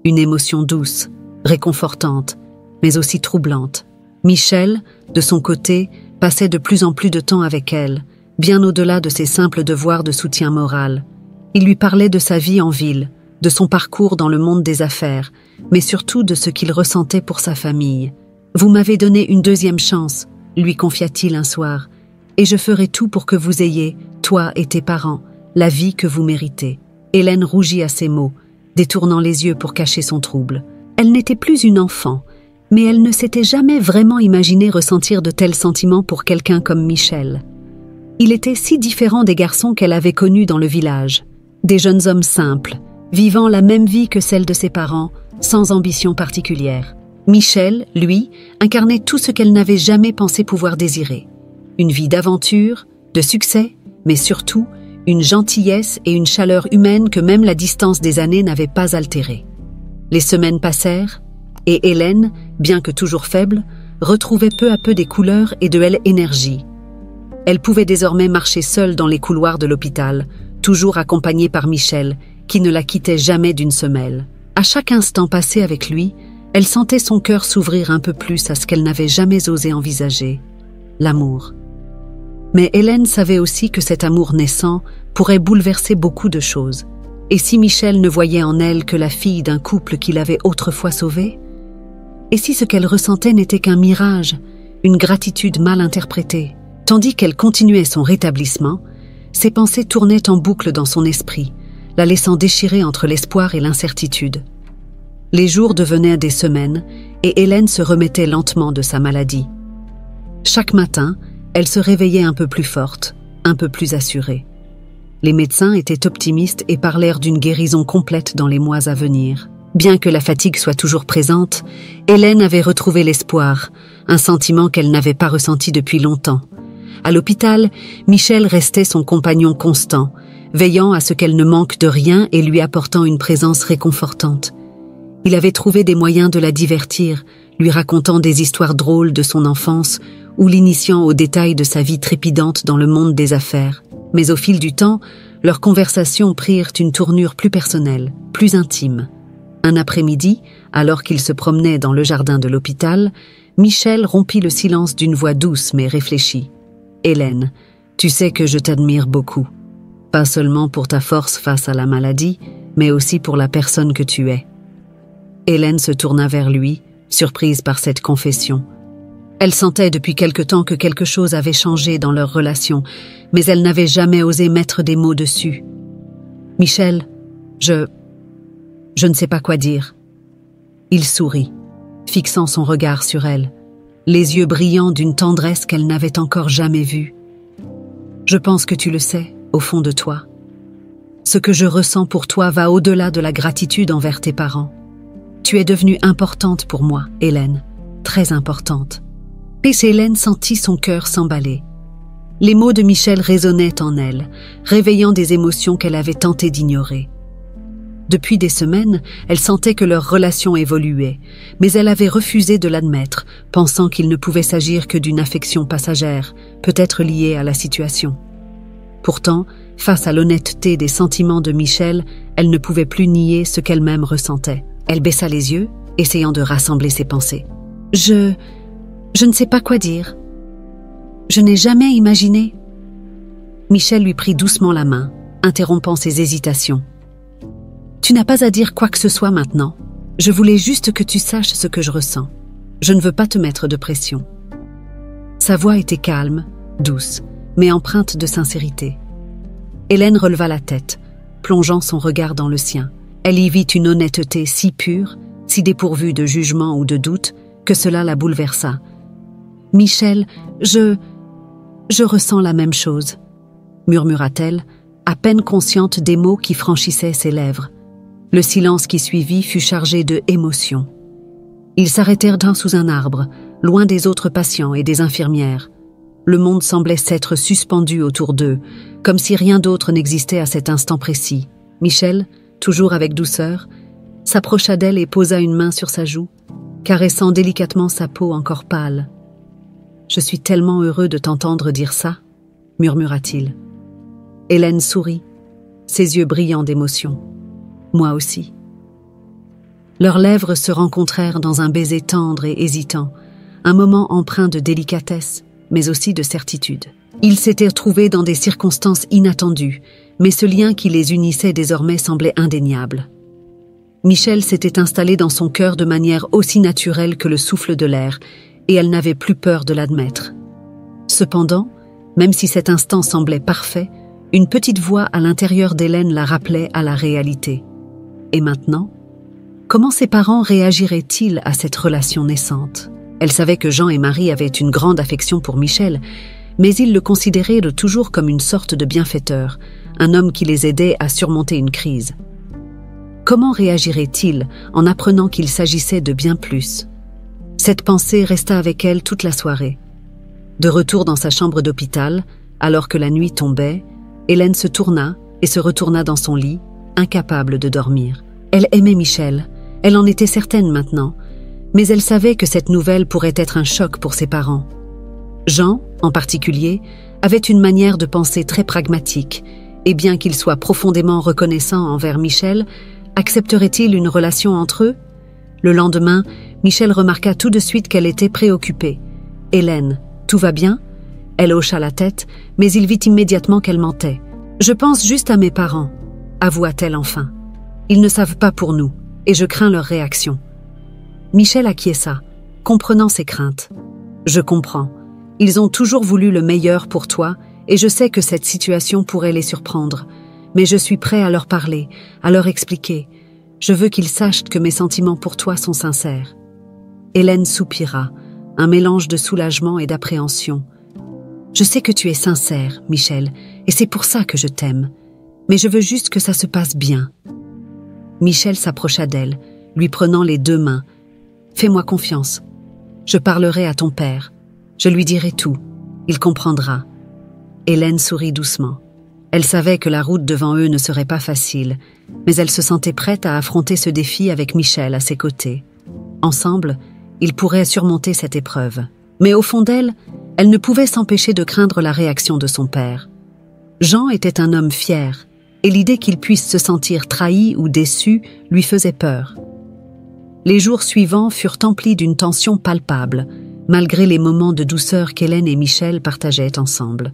Une émotion douce, réconfortante, mais aussi troublante. Michel, de son côté, passait de plus en plus de temps avec elle, bien au-delà de ses simples devoirs de soutien moral. Il lui parlait de sa vie en ville, de son parcours dans le monde des affaires, mais surtout de ce qu'il ressentait pour sa famille. « Vous m'avez donné une deuxième chance », lui confia-t-il un soir, « et je ferai tout pour que vous ayez, toi et tes parents, la vie que vous méritez. » Hélène rougit à ces mots, détournant les yeux pour cacher son trouble. Elle n'était plus une enfant, mais elle ne s'était jamais vraiment imaginé ressentir de tels sentiments pour quelqu'un comme Michel. Il était si différent des garçons qu'elle avait connus dans le village. Des jeunes hommes simples, vivant la même vie que celle de ses parents, sans ambition particulière. Michel, lui, incarnait tout ce qu'elle n'avait jamais pensé pouvoir désirer. Une vie d'aventure, de succès, mais surtout une gentillesse et une chaleur humaine que même la distance des années n'avait pas altérée. Les semaines passèrent, et Hélène, bien que toujours faible, retrouvait peu à peu des couleurs et de l'énergie. Elle pouvait désormais marcher seule dans les couloirs de l'hôpital, toujours accompagnée par Michel, qui ne la quittait jamais d'une semelle. À chaque instant passé avec lui, elle sentait son cœur s'ouvrir un peu plus à ce qu'elle n'avait jamais osé envisager, l'amour. Mais Hélène savait aussi que cet amour naissant pourrait bouleverser beaucoup de choses. Et si Michel ne voyait en elle que la fille d'un couple qu'il avait autrefois sauvé? Et si ce qu'elle ressentait n'était qu'un mirage, une gratitude mal interprétée? Tandis qu'elle continuait son rétablissement, ses pensées tournaient en boucle dans son esprit, la laissant déchirer entre l'espoir et l'incertitude. Les jours devenaient des semaines, et Hélène se remettait lentement de sa maladie. Chaque matin, elle se réveillait un peu plus forte, un peu plus assurée. Les médecins étaient optimistes et parlèrent d'une guérison complète dans les mois à venir. Bien que la fatigue soit toujours présente, Hélène avait retrouvé l'espoir, un sentiment qu'elle n'avait pas ressenti depuis longtemps. À l'hôpital, Michel restait son compagnon constant, veillant à ce qu'elle ne manque de rien et lui apportant une présence réconfortante. Il avait trouvé des moyens de la divertir, lui racontant des histoires drôles de son enfance ou l'initiant aux détails de sa vie trépidante dans le monde des affaires. Mais au fil du temps, leurs conversations prirent une tournure plus personnelle, plus intime. Un après-midi, alors qu'il se promenait dans le jardin de l'hôpital, Michel rompit le silence d'une voix douce mais réfléchie. « Hélène, tu sais que je t'admire beaucoup. Pas seulement pour ta force face à la maladie, mais aussi pour la personne que tu es. » Hélène se tourna vers lui, surprise par cette confession. Elle sentait depuis quelque temps que quelque chose avait changé dans leur relation, mais elle n'avait jamais osé mettre des mots dessus. « Michel, je ne sais pas quoi dire. » Il sourit, fixant son regard sur elle, les yeux brillants d'une tendresse qu'elle n'avait encore jamais vue. « Je pense que tu le sais, au fond de toi. Ce que je ressens pour toi va au-delà de la gratitude envers tes parents. Tu es devenue importante pour moi, Hélène, très importante. » Et Hélène sentit son cœur s'emballer. Les mots de Michel résonnaient en elle, réveillant des émotions qu'elle avait tenté d'ignorer. Depuis des semaines, elle sentait que leur relation évoluait, mais elle avait refusé de l'admettre, pensant qu'il ne pouvait s'agir que d'une affection passagère, peut-être liée à la situation. Pourtant, face à l'honnêteté des sentiments de Michel, elle ne pouvait plus nier ce qu'elle-même ressentait. Elle baissa les yeux, essayant de rassembler ses pensées. « Je ne sais pas quoi dire. Je n'ai jamais imaginé. » Michel lui prit doucement la main, interrompant ses hésitations. « Tu n'as pas à dire quoi que ce soit maintenant. Je voulais juste que tu saches ce que je ressens. Je ne veux pas te mettre de pression. » Sa voix était calme, douce, mais empreinte de sincérité. Hélène releva la tête, plongeant son regard dans le sien. Elle y vit une honnêteté si pure, si dépourvue de jugement ou de doute, que cela la bouleversa. « Michel, je ressens la même chose, » murmura-t-elle, à peine consciente des mots qui franchissaient ses lèvres. Le silence qui suivit fut chargé de émotion. Ils s'arrêtèrent d'un sous un arbre, loin des autres patients et des infirmières. Le monde semblait s'être suspendu autour d'eux, comme si rien d'autre n'existait à cet instant précis. Michel, toujours avec douceur, s'approcha d'elle et posa une main sur sa joue, caressant délicatement sa peau encore pâle. « Je suis tellement heureux de t'entendre dire ça, murmura-t-il. Hélène sourit, ses yeux brillants d'émotion. Moi aussi. Leurs lèvres se rencontrèrent dans un baiser tendre et hésitant, un moment empreint de délicatesse, mais aussi de certitude. Ils s'étaient retrouvés dans des circonstances inattendues, mais ce lien qui les unissait désormais semblait indéniable. Michel s'était installé dans son cœur de manière aussi naturelle que le souffle de l'air, et elle n'avait plus peur de l'admettre. Cependant, même si cet instant semblait parfait, une petite voix à l'intérieur d'Hélène la rappelait à la réalité. Et maintenant, comment ses parents réagiraient-ils à cette relation naissante? Elle savait que Jean et Marie avaient une grande affection pour Michel, mais ils le considéraient toujours comme une sorte de bienfaiteur, un homme qui les aidait à surmonter une crise. Comment réagirait-il en apprenant qu'il s'agissait de bien plus? Cette pensée resta avec elle toute la soirée. De retour dans sa chambre d'hôpital, alors que la nuit tombait, Hélène se tourna et se retourna dans son lit, incapable de dormir. Elle aimait Michel, elle en était certaine maintenant, mais elle savait que cette nouvelle pourrait être un choc pour ses parents. Jean, en particulier, avait une manière de penser très pragmatique, et bien qu'il soit profondément reconnaissant envers Michel, accepterait-il une relation entre eux? Le lendemain, Michel remarqua tout de suite qu'elle était préoccupée. « Hélène, tout va bien ?» Elle hocha la tête, mais il vit immédiatement qu'elle mentait. « Je pense juste à mes parents », avoua-t-elle enfin. « Ils ne savent pas pour nous, et je crains leur réaction. » Michel acquiesça, comprenant ses craintes. « Je comprends. Ils ont toujours voulu le meilleur pour toi, et je sais que cette situation pourrait les surprendre. Mais je suis prêt à leur parler, à leur expliquer. Je veux qu'ils sachent que mes sentiments pour toi sont sincères. » Hélène soupira, un mélange de soulagement et d'appréhension. « Je sais que tu es sincère, Michel, et c'est pour ça que je t'aime. Mais je veux juste que ça se passe bien. » Michel s'approcha d'elle, lui prenant les deux mains. « Fais-moi confiance. Je parlerai à ton père. Je lui dirai tout. Il comprendra. » Hélène sourit doucement. Elle savait que la route devant eux ne serait pas facile, mais elle se sentait prête à affronter ce défi avec Michel à ses côtés. Ensemble, ils pourraient surmonter cette épreuve. Mais au fond d'elle, elle ne pouvait s'empêcher de craindre la réaction de son père. Jean était un homme fier, et l'idée qu'il puisse se sentir trahi ou déçu lui faisait peur. Les jours suivants furent emplis d'une tension palpable, malgré les moments de douceur qu'Hélène et Michel partageaient ensemble.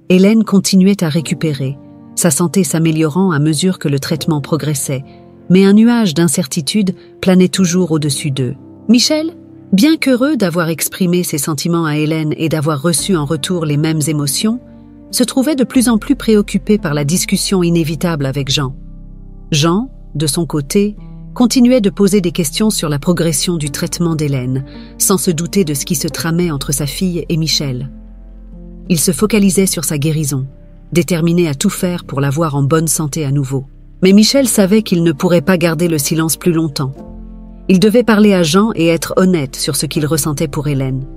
Hélène continuait à récupérer, sa santé s'améliorant à mesure que le traitement progressait, mais un nuage d'incertitude planait toujours au-dessus d'eux. Michel, bien qu'heureux d'avoir exprimé ses sentiments à Hélène et d'avoir reçu en retour les mêmes émotions, se trouvait de plus en plus préoccupé par la discussion inévitable avec Jean. Jean, de son côté, continuait de poser des questions sur la progression du traitement d'Hélène, sans se douter de ce qui se tramait entre sa fille et Michel. Il se focalisait sur sa guérison, déterminé à tout faire pour la voir en bonne santé à nouveau. Mais Michel savait qu'il ne pourrait pas garder le silence plus longtemps. Il devait parler à Jean et être honnête sur ce qu'il ressentait pour Hélène.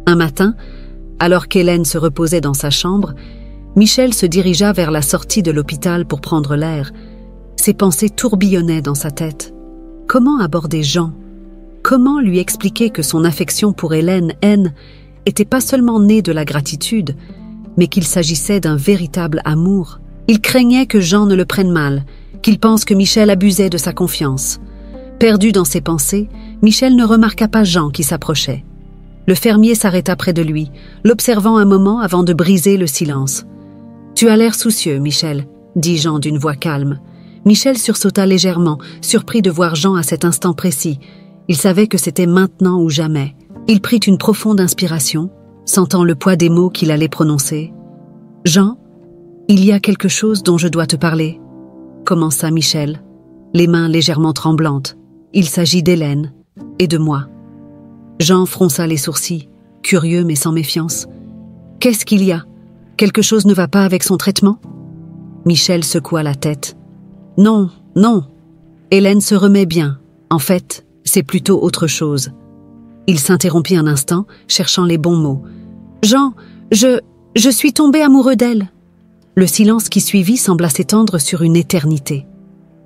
Un matin, alors qu'Hélène se reposait dans sa chambre, Michel se dirigea vers la sortie de l'hôpital pour prendre l'air. Ses pensées tourbillonnaient dans sa tête. Comment aborder Jean? Comment lui expliquer que son affection pour Hélène était pas seulement née de la gratitude, mais qu'il s'agissait d'un véritable amour? Il craignait que Jean ne le prenne mal, qu'il pense que Michel abusait de sa confiance. Perdu dans ses pensées, Michel ne remarqua pas Jean qui s'approchait. Le fermier s'arrêta près de lui, l'observant un moment avant de briser le silence. « Tu as l'air soucieux, Michel, » dit Jean d'une voix calme. Michel sursauta légèrement, surpris de voir Jean à cet instant précis. Il savait que c'était maintenant ou jamais. Il prit une profonde inspiration, sentant le poids des mots qu'il allait prononcer. « Jean, il y a quelque chose dont je dois te parler, » commença Michel, les mains légèrement tremblantes. « Il s'agit d'Hélène et de moi. » Jean fronça les sourcils, curieux mais sans méfiance. « Qu'est-ce qu'il y a? Quelque chose ne va pas avec son traitement ?» Michel secoua la tête. « Non, non. Hélène se remet bien. En fait, c'est plutôt autre chose. » Il s'interrompit un instant, cherchant les bons mots. « Jean, je suis tombé amoureux d'elle. » Le silence qui suivit sembla s'étendre sur une éternité.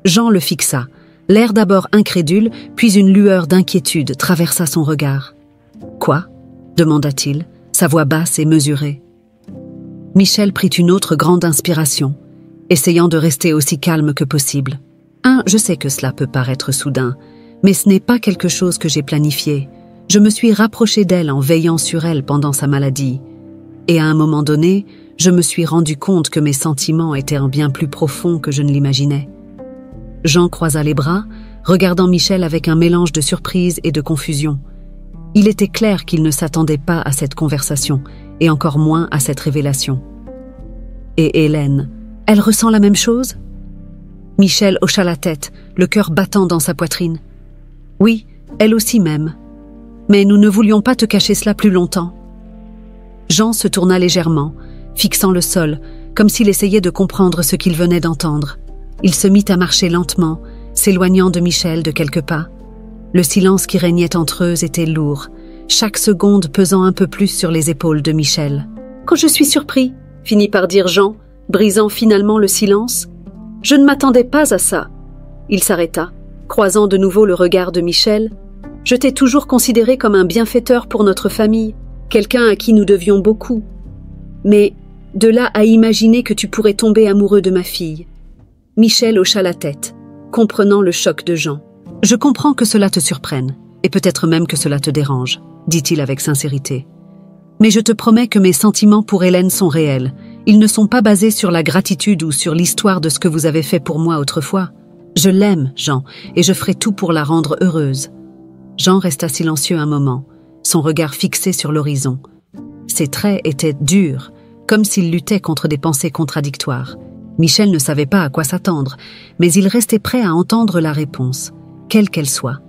Jean le fixa, l'air d'abord incrédule, puis une lueur d'inquiétude traversa son regard. « Quoi ?» demanda-t-il. sa voix basse et mesurée. Michel prit une autre grande inspiration, essayant de rester aussi calme que possible. Je sais que cela peut paraître soudain, mais ce n'est pas quelque chose que j'ai planifié. Je me suis rapproché d'elle en veillant sur elle pendant sa maladie. Et à un moment donné, je me suis rendu compte que mes sentiments étaient bien plus profonds que je ne l'imaginais. Jean croisa les bras, regardant Michel avec un mélange de surprise et de confusion. Il était clair qu'il ne s'attendait pas à cette conversation, et encore moins à cette révélation. Et Hélène, elle ressent la même chose ? Michel hocha la tête, le cœur battant dans sa poitrine. Oui, elle aussi m'aime. Mais nous ne voulions pas te cacher cela plus longtemps. Jean se tourna légèrement, fixant le sol, comme s'il essayait de comprendre ce qu'il venait d'entendre. Il se mit à marcher lentement, s'éloignant de Michel de quelques pas. Le silence qui régnait entre eux était lourd, chaque seconde pesant un peu plus sur les épaules de Michel. « Quand je suis surpris », finit par dire Jean, brisant finalement le silence. « Je ne m'attendais pas à ça. » Il s'arrêta, croisant de nouveau le regard de Michel. « Je t'ai toujours considéré comme un bienfaiteur pour notre famille, quelqu'un à qui nous devions beaucoup. Mais de là à imaginer que tu pourrais tomber amoureux de ma fille. » Michel hocha la tête, comprenant le choc de Jean. « Je comprends que cela te surprenne, et peut-être même que cela te dérange, » dit-il avec sincérité. « Mais je te promets que mes sentiments pour Hélène sont réels. Ils ne sont pas basés sur la gratitude ou sur l'histoire de ce que vous avez fait pour moi autrefois. Je l'aime, Jean, et je ferai tout pour la rendre heureuse. » Jean resta silencieux un moment, son regard fixé sur l'horizon. Ses traits étaient durs, comme s'il luttait contre des pensées contradictoires. Michel ne savait pas à quoi s'attendre, mais il restait prêt à entendre la réponse, quelle qu'elle soit.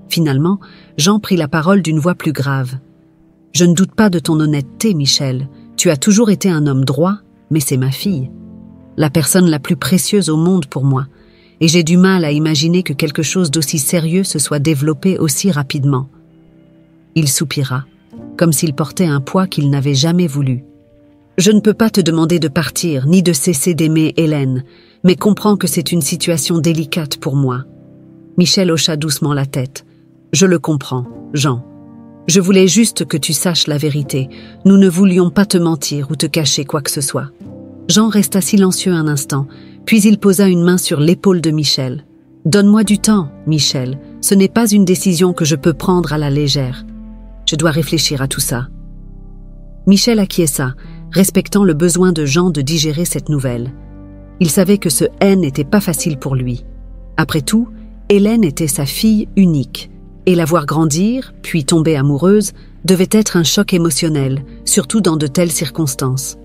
Finalement, Jean prit la parole d'une voix plus grave. « Je ne doute pas de ton honnêteté, Michel. Tu as toujours été un homme droit, mais c'est ma fille. La personne la plus précieuse au monde pour moi. Et j'ai du mal à imaginer que quelque chose d'aussi sérieux se soit développé aussi rapidement. » Il soupira, comme s'il portait un poids qu'il n'avait jamais voulu. « Je ne peux pas te demander de partir, ni de cesser d'aimer Hélène, mais comprends que c'est une situation délicate pour moi. » Michel hocha doucement la tête. « Je le comprends, Jean. Je voulais juste que tu saches la vérité. Nous ne voulions pas te mentir ou te cacher quoi que ce soit. » Jean resta silencieux un instant, puis il posa une main sur l'épaule de Michel. « Donne-moi du temps, Michel. Ce n'est pas une décision que je peux prendre à la légère. Je dois réfléchir à tout ça. » Michel acquiesça, respectant le besoin de Jean de digérer cette nouvelle. Il savait que ce haine n'était pas facile pour lui. Après tout, Hélène était sa fille unique, et la voir grandir, puis tomber amoureuse, devait être un choc émotionnel, surtout dans de telles circonstances.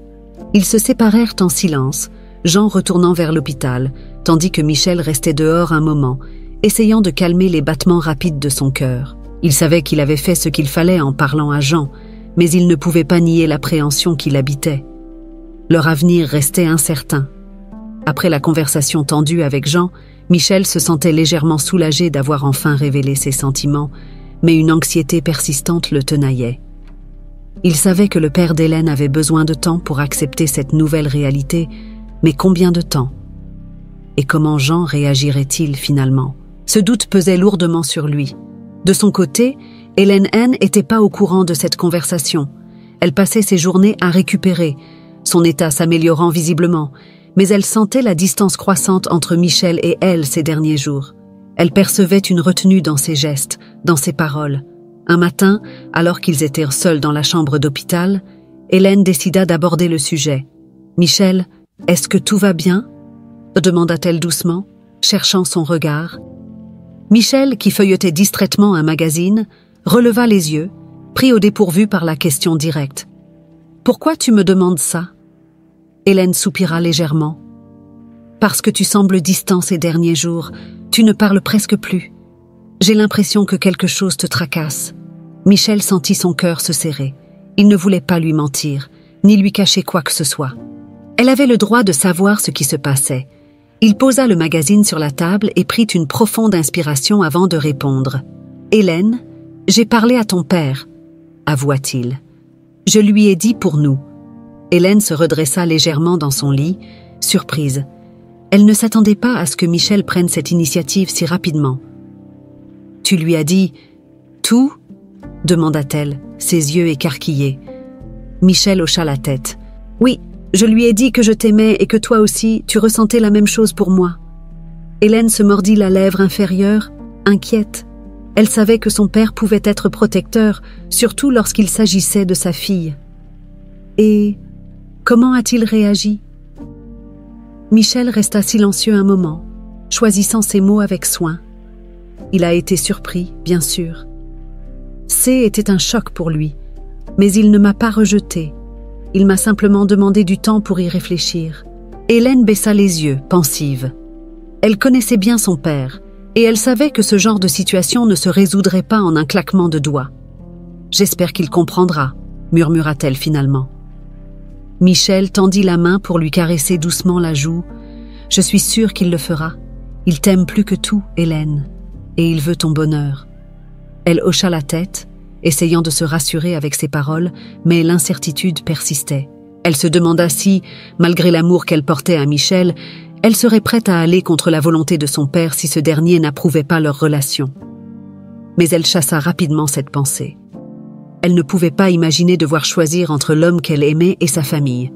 Ils se séparèrent en silence, Jean retournant vers l'hôpital, tandis que Michel restait dehors un moment, essayant de calmer les battements rapides de son cœur. Il savait qu'il avait fait ce qu'il fallait en parlant à Jean, mais il ne pouvait pas nier l'appréhension qui l'habitait. Leur avenir restait incertain. Après la conversation tendue avec Jean, Michel se sentait légèrement soulagé d'avoir enfin révélé ses sentiments, mais une anxiété persistante le tenaillait. Il savait que le père d'Hélène avait besoin de temps pour accepter cette nouvelle réalité, mais combien de temps? Et comment Jean réagirait-il finalement? Ce doute pesait lourdement sur lui. De son côté, Hélène N n'était pas au courant de cette conversation. Elle passait ses journées à récupérer, son état s'améliorant visiblement, mais elle sentait la distance croissante entre Michel et elle ces derniers jours. Elle percevait une retenue dans ses gestes, dans ses paroles. Un matin, alors qu'ils étaient seuls dans la chambre d'hôpital, Hélène décida d'aborder le sujet. « Michel, est-ce que tout va bien ?» demanda-t-elle doucement, cherchant son regard. Michel, qui feuilletait distraitement un magazine, releva les yeux, pris au dépourvu par la question directe. « Pourquoi tu me demandes ça ?» Hélène soupira légèrement. « Parce que tu sembles distant ces derniers jours, tu ne parles presque plus. J'ai l'impression que quelque chose te tracasse. » Michel sentit son cœur se serrer. Il ne voulait pas lui mentir, ni lui cacher quoi que ce soit. Elle avait le droit de savoir ce qui se passait. Il posa le magazine sur la table et prit une profonde inspiration avant de répondre. « Hélène, j'ai parlé à ton père, » avoua-t-il. « Je lui ai dit pour nous. » Hélène se redressa légèrement dans son lit, surprise. Elle ne s'attendait pas à ce que Michel prenne cette initiative si rapidement. « Tu lui as dit tout ?» demanda-t-elle, ses yeux écarquillés. Michel hocha la tête. « Oui, je lui ai dit que je t'aimais et que toi aussi, tu ressentais la même chose pour moi. » Hélène se mordit la lèvre inférieure, inquiète. Elle savait que son père pouvait être protecteur, surtout lorsqu'il s'agissait de sa fille. Et comment a-t-il réagi? Michel resta silencieux un moment, choisissant ses mots avec soin. Il a été surpris, bien sûr. C était un choc pour lui, mais il ne m'a pas rejeté. Il m'a simplement demandé du temps pour y réfléchir. Hélène baissa les yeux, pensive. Elle connaissait bien son père, et elle savait que ce genre de situation ne se résoudrait pas en un claquement de doigts. « J'espère qu'il comprendra », murmura-t-elle finalement. Michel tendit la main pour lui caresser doucement la joue. « Je suis sûre qu'il le fera. Il t'aime plus que tout, Hélène, et il veut ton bonheur. » Elle hocha la tête, essayant de se rassurer avec ses paroles, mais l'incertitude persistait. Elle se demanda si, malgré l'amour qu'elle portait à Michel, elle serait prête à aller contre la volonté de son père si ce dernier n'approuvait pas leur relation. Mais elle chassa rapidement cette pensée. Elle ne pouvait pas imaginer devoir choisir entre l'homme qu'elle aimait et sa famille.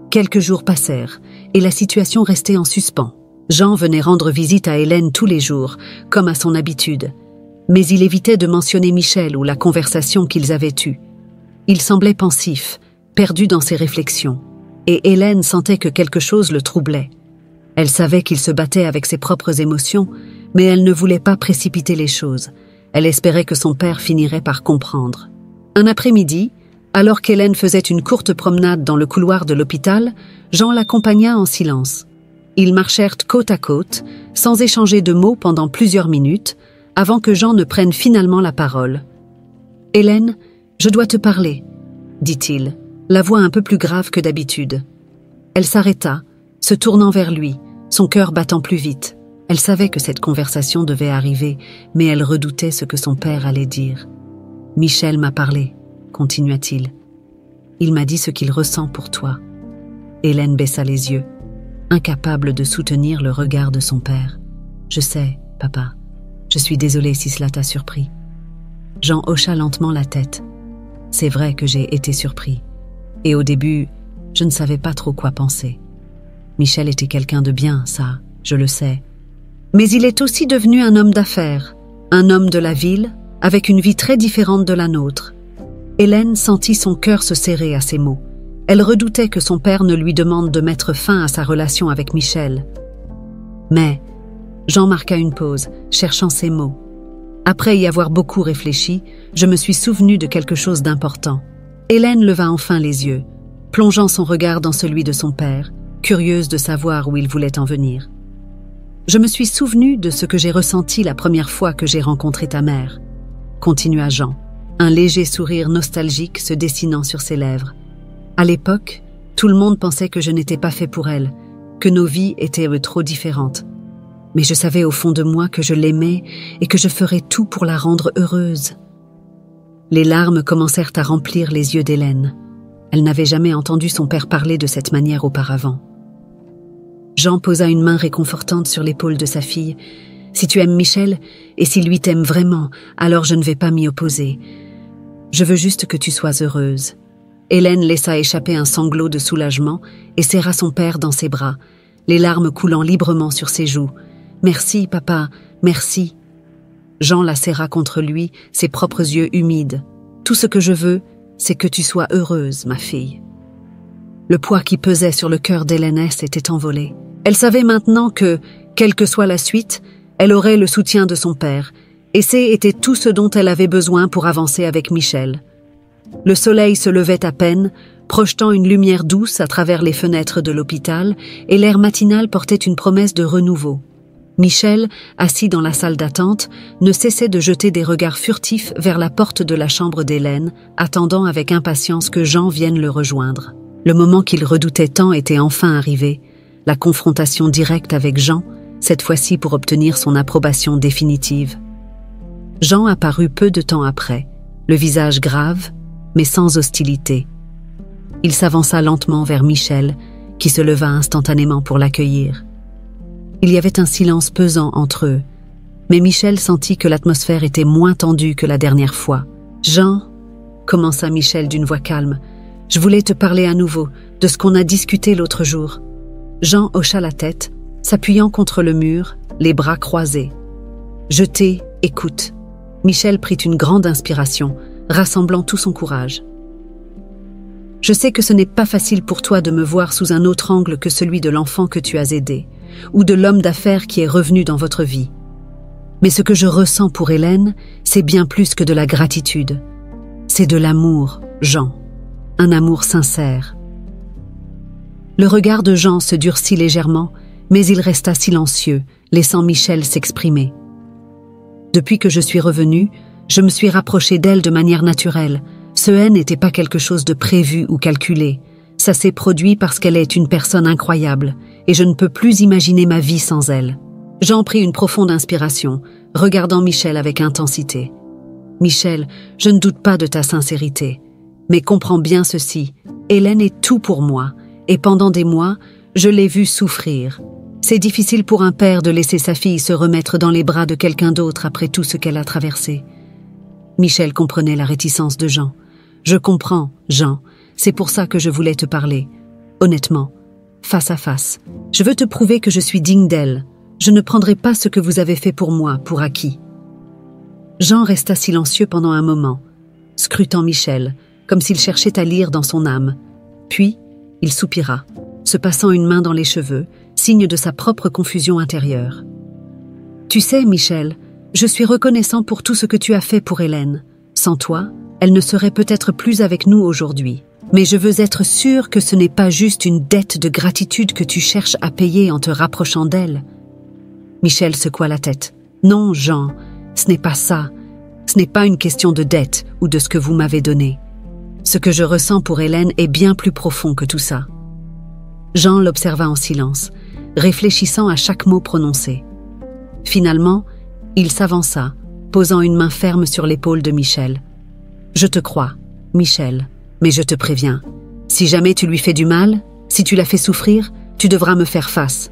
Quelques jours passèrent, et la situation restait en suspens. Jean venait rendre visite à Hélène tous les jours, comme à son habitude. Mais il évitait de mentionner Michel ou la conversation qu'ils avaient eue. Il semblait pensif, perdu dans ses réflexions, et Hélène sentait que quelque chose le troublait. Elle savait qu'il se battait avec ses propres émotions, mais elle ne voulait pas précipiter les choses. Elle espérait que son père finirait par comprendre. Un après-midi, alors qu'Hélène faisait une courte promenade dans le couloir de l'hôpital, Jean l'accompagna en silence. Ils marchèrent côte à côte, sans échanger de mots pendant plusieurs minutes, avant que Jean ne prenne finalement la parole. « Hélène, je dois te parler, » dit-il, la voix un peu plus grave que d'habitude. Elle s'arrêta, se tournant vers lui, son cœur battant plus vite. Elle savait que cette conversation devait arriver, mais elle redoutait ce que son père allait dire. « Michel m'a parlé, » continua-t-il. « Il m'a dit ce qu'il ressent pour toi. » Hélène baissa les yeux, incapable de soutenir le regard de son père. « Je sais, papa. Je suis désolée si cela t'a surpris. » Jean hocha lentement la tête. « C'est vrai que j'ai été surpris. Et au début, je ne savais pas trop quoi penser. Michel était quelqu'un de bien, ça, je le sais. Mais il est aussi devenu un homme d'affaires, un homme de la ville, avec une vie très différente de la nôtre. » Hélène sentit son cœur se serrer à ces mots. Elle redoutait que son père ne lui demande de mettre fin à sa relation avec Michel. Mais Jean marqua une pause, cherchant ses mots. Après y avoir beaucoup réfléchi, je me suis souvenu de quelque chose d'important. Hélène leva enfin les yeux, plongeant son regard dans celui de son père, curieuse de savoir où il voulait en venir. « Je me suis souvenu de ce que j'ai ressenti la première fois que j'ai rencontré ta mère, » continua Jean, un léger sourire nostalgique se dessinant sur ses lèvres. « À l'époque, tout le monde pensait que je n'étais pas fait pour elle, que nos vies étaient trop différentes. Mais je savais au fond de moi que je l'aimais et que je ferais tout pour la rendre heureuse. » Les larmes commencèrent à remplir les yeux d'Hélène. Elle n'avait jamais entendu son père parler de cette manière auparavant. Jean posa une main réconfortante sur l'épaule de sa fille. « Si tu aimes Michel, et s'il lui t'aime vraiment, alors je ne vais pas m'y opposer. Je veux juste que tu sois heureuse. » Hélène laissa échapper un sanglot de soulagement et serra son père dans ses bras, les larmes coulant librement sur ses joues. « Merci, papa, merci. » Jean la serra contre lui, ses propres yeux humides. « Tout ce que je veux, c'est que tu sois heureuse, ma fille. » Le poids qui pesait sur le cœur d'Hélène s'était envolé. Elle savait maintenant que, quelle que soit la suite, elle aurait le soutien de son père, et c'était tout ce dont elle avait besoin pour avancer avec Michel. Le soleil se levait à peine, projetant une lumière douce à travers les fenêtres de l'hôpital, et l'air matinal portait une promesse de renouveau. Michel, assis dans la salle d'attente, ne cessait de jeter des regards furtifs vers la porte de la chambre d'Hélène, attendant avec impatience que Jean vienne le rejoindre. Le moment qu'il redoutait tant était enfin arrivé, la confrontation directe avec Jean, cette fois-ci pour obtenir son approbation définitive. Jean apparut peu de temps après, le visage grave, mais sans hostilité. Il s'avança lentement vers Michel, qui se leva instantanément pour l'accueillir. Il y avait un silence pesant entre eux, mais Michel sentit que l'atmosphère était moins tendue que la dernière fois. « Jean, » commença Michel d'une voix calme, « Je voulais te parler à nouveau de ce qu'on a discuté l'autre jour. » Jean hocha la tête, s'appuyant contre le mur, les bras croisés. « Je t'écoute. » Michel prit une grande inspiration, rassemblant tout son courage. « Je sais que ce n'est pas facile pour toi de me voir sous un autre angle que celui de l'enfant que tu as aidé, ou de l'homme d'affaires qui est revenu dans votre vie. Mais ce que je ressens pour Hélène, c'est bien plus que de la gratitude. C'est de l'amour, Jean. Un amour sincère. » Le regard de Jean se durcit légèrement, mais il resta silencieux, laissant Michel s'exprimer. « Depuis que je suis revenu, je me suis rapproché d'elle de manière naturelle. Ce haine n'était pas quelque chose de prévu ou calculé. Ça s'est produit parce qu'elle est une personne incroyable, et je ne peux plus imaginer ma vie sans elle. » Jean prit une profonde inspiration, regardant Michel avec intensité. « Michel, je ne doute pas de ta sincérité. Mais comprends bien ceci, Hélène est tout pour moi, et pendant des mois, je l'ai vue souffrir. C'est difficile pour un père de laisser sa fille se remettre dans les bras de quelqu'un d'autre après tout ce qu'elle a traversé. » Michel comprenait la réticence de Jean. « Je comprends, Jean, c'est pour ça que je voulais te parler. Honnêtement, face à face, je veux te prouver que je suis digne d'elle. Je ne prendrai pas ce que vous avez fait pour moi pour acquis. » Jean resta silencieux pendant un moment, scrutant Michel, comme s'il cherchait à lire dans son âme. Puis, il soupira, se passant une main dans les cheveux, signe de sa propre confusion intérieure. « Tu sais, Michel, je suis reconnaissant pour tout ce que tu as fait pour Hélène. Sans toi, elle ne serait peut-être plus avec nous aujourd'hui. Mais je veux être sûr que ce n'est pas juste une dette de gratitude que tu cherches à payer en te rapprochant d'elle. » Michel secoua la tête. « Non, Jean, ce n'est pas ça. Ce n'est pas une question de dette ou de ce que vous m'avez donné. Ce que je ressens pour Hélène est bien plus profond que tout ça. » Jean l'observa en silence, réfléchissant à chaque mot prononcé. Finalement, il s'avança, posant une main ferme sur l'épaule de Michel. « Je te crois, Michel, mais je te préviens. Si jamais tu lui fais du mal, si tu la fais souffrir, tu devras me faire face. »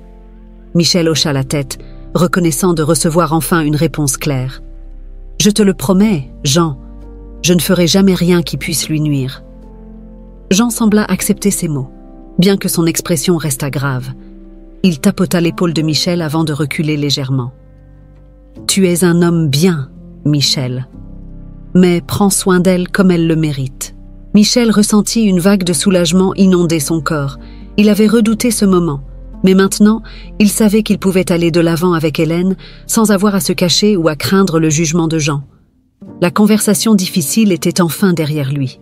Michel hocha la tête, reconnaissant de recevoir enfin une réponse claire. « Je te le promets, Jean, je ne ferai jamais rien qui puisse lui nuire. » Jean sembla accepter ces mots, bien que son expression restât grave. Il tapota l'épaule de Michel avant de reculer légèrement. « Tu es un homme bien, Michel. Mais prends soin d'elle comme elle le mérite. » Michel ressentit une vague de soulagement inonder son corps. Il avait redouté ce moment, mais maintenant, il savait qu'il pouvait aller de l'avant avec Hélène sans avoir à se cacher ou à craindre le jugement de Jean. La conversation difficile était enfin derrière lui.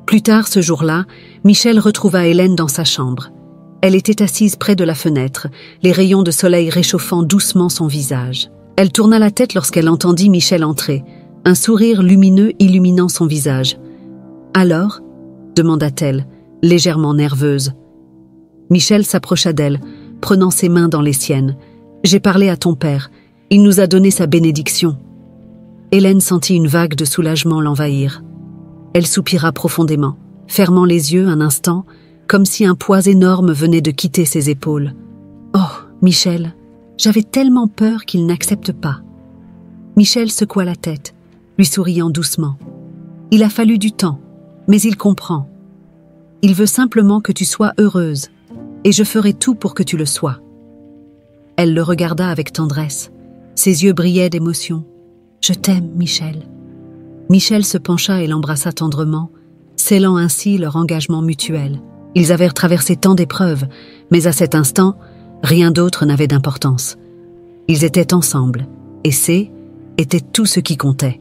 Plus tard ce jour-là, Michel retrouva Hélène dans sa chambre. Elle était assise près de la fenêtre, les rayons de soleil réchauffant doucement son visage. Elle tourna la tête lorsqu'elle entendit Michel entrer, un sourire lumineux illuminant son visage. « Alors ?» demanda-t-elle, légèrement nerveuse. Michel s'approcha d'elle, prenant ses mains dans les siennes. « J'ai parlé à ton père. Il nous a donné sa bénédiction. » Hélène sentit une vague de soulagement l'envahir. Elle soupira profondément, fermant les yeux un instant, comme si un poids énorme venait de quitter ses épaules. « Oh, Michel, j'avais tellement peur qu'il n'accepte pas. » Michel secoua la tête, lui souriant doucement. « Il a fallu du temps, mais il comprend. Il veut simplement que tu sois heureuse, et je ferai tout pour que tu le sois. » Elle le regarda avec tendresse. Ses yeux brillaient d'émotion. « Je t'aime, Michel. » Michel se pencha et l'embrassa tendrement, scellant ainsi leur engagement mutuel. Ils avaient traversé tant d'épreuves, mais à cet instant, rien d'autre n'avait d'importance. Ils étaient ensemble, et était tout ce qui comptait.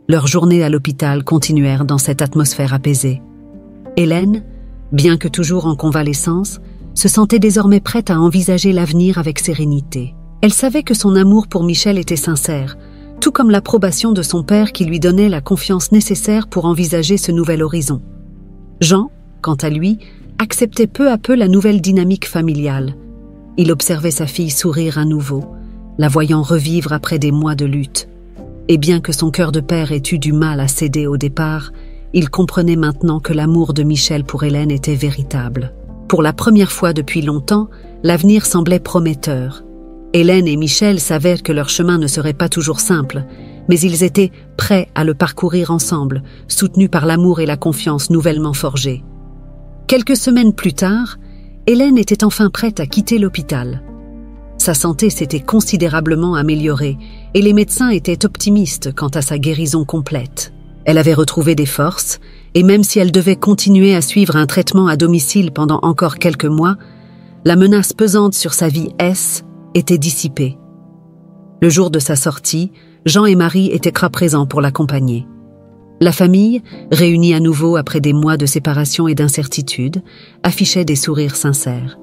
Leurs journées à l'hôpital continuèrent dans cette atmosphère apaisée. Hélène, bien que toujours en convalescence, se sentait désormais prête à envisager l'avenir avec sérénité. Elle savait que son amour pour Michel était sincère, tout comme l'approbation de son père qui lui donnait la confiance nécessaire pour envisager ce nouvel horizon. Jean, quant à lui, acceptait peu à peu la nouvelle dynamique familiale. Il observait sa fille sourire à nouveau, la voyant revivre après des mois de lutte. Et bien que son cœur de père ait eu du mal à céder au départ, il comprenait maintenant que l'amour de Michel pour Hélène était véritable. Pour la première fois depuis longtemps, l'avenir semblait prometteur. Hélène et Michel savaient que leur chemin ne serait pas toujours simple, mais ils étaient prêts à le parcourir ensemble, soutenus par l'amour et la confiance nouvellement forgés. Quelques semaines plus tard, Hélène était enfin prête à quitter l'hôpital. Sa santé s'était considérablement améliorée et les médecins étaient optimistes quant à sa guérison complète. Elle avait retrouvé des forces et même si elle devait continuer à suivre un traitement à domicile pendant encore quelques mois, la menace pesante sur sa vie était dissipée. Le jour de sa sortie, Jean et Marie étaient présents pour l'accompagner. La famille, réunie à nouveau après des mois de séparation et d'incertitude, affichait des sourires sincères.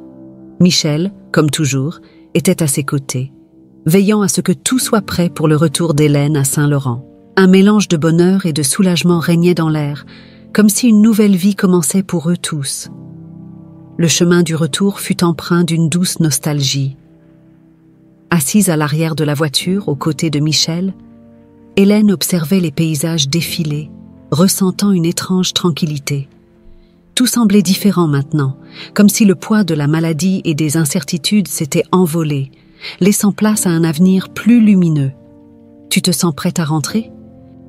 Michel, comme toujours, était à ses côtés, veillant à ce que tout soit prêt pour le retour d'Hélène à Saint-Laurent. Un mélange de bonheur et de soulagement régnait dans l'air, comme si une nouvelle vie commençait pour eux tous. Le chemin du retour fut empreint d'une douce nostalgie. Assise à l'arrière de la voiture, aux côtés de Michel, Hélène observait les paysages défiler, ressentant une étrange tranquillité. Tout semblait différent maintenant, comme si le poids de la maladie et des incertitudes s'était envolé, laissant place à un avenir plus lumineux. « Tu te sens prête à rentrer ?»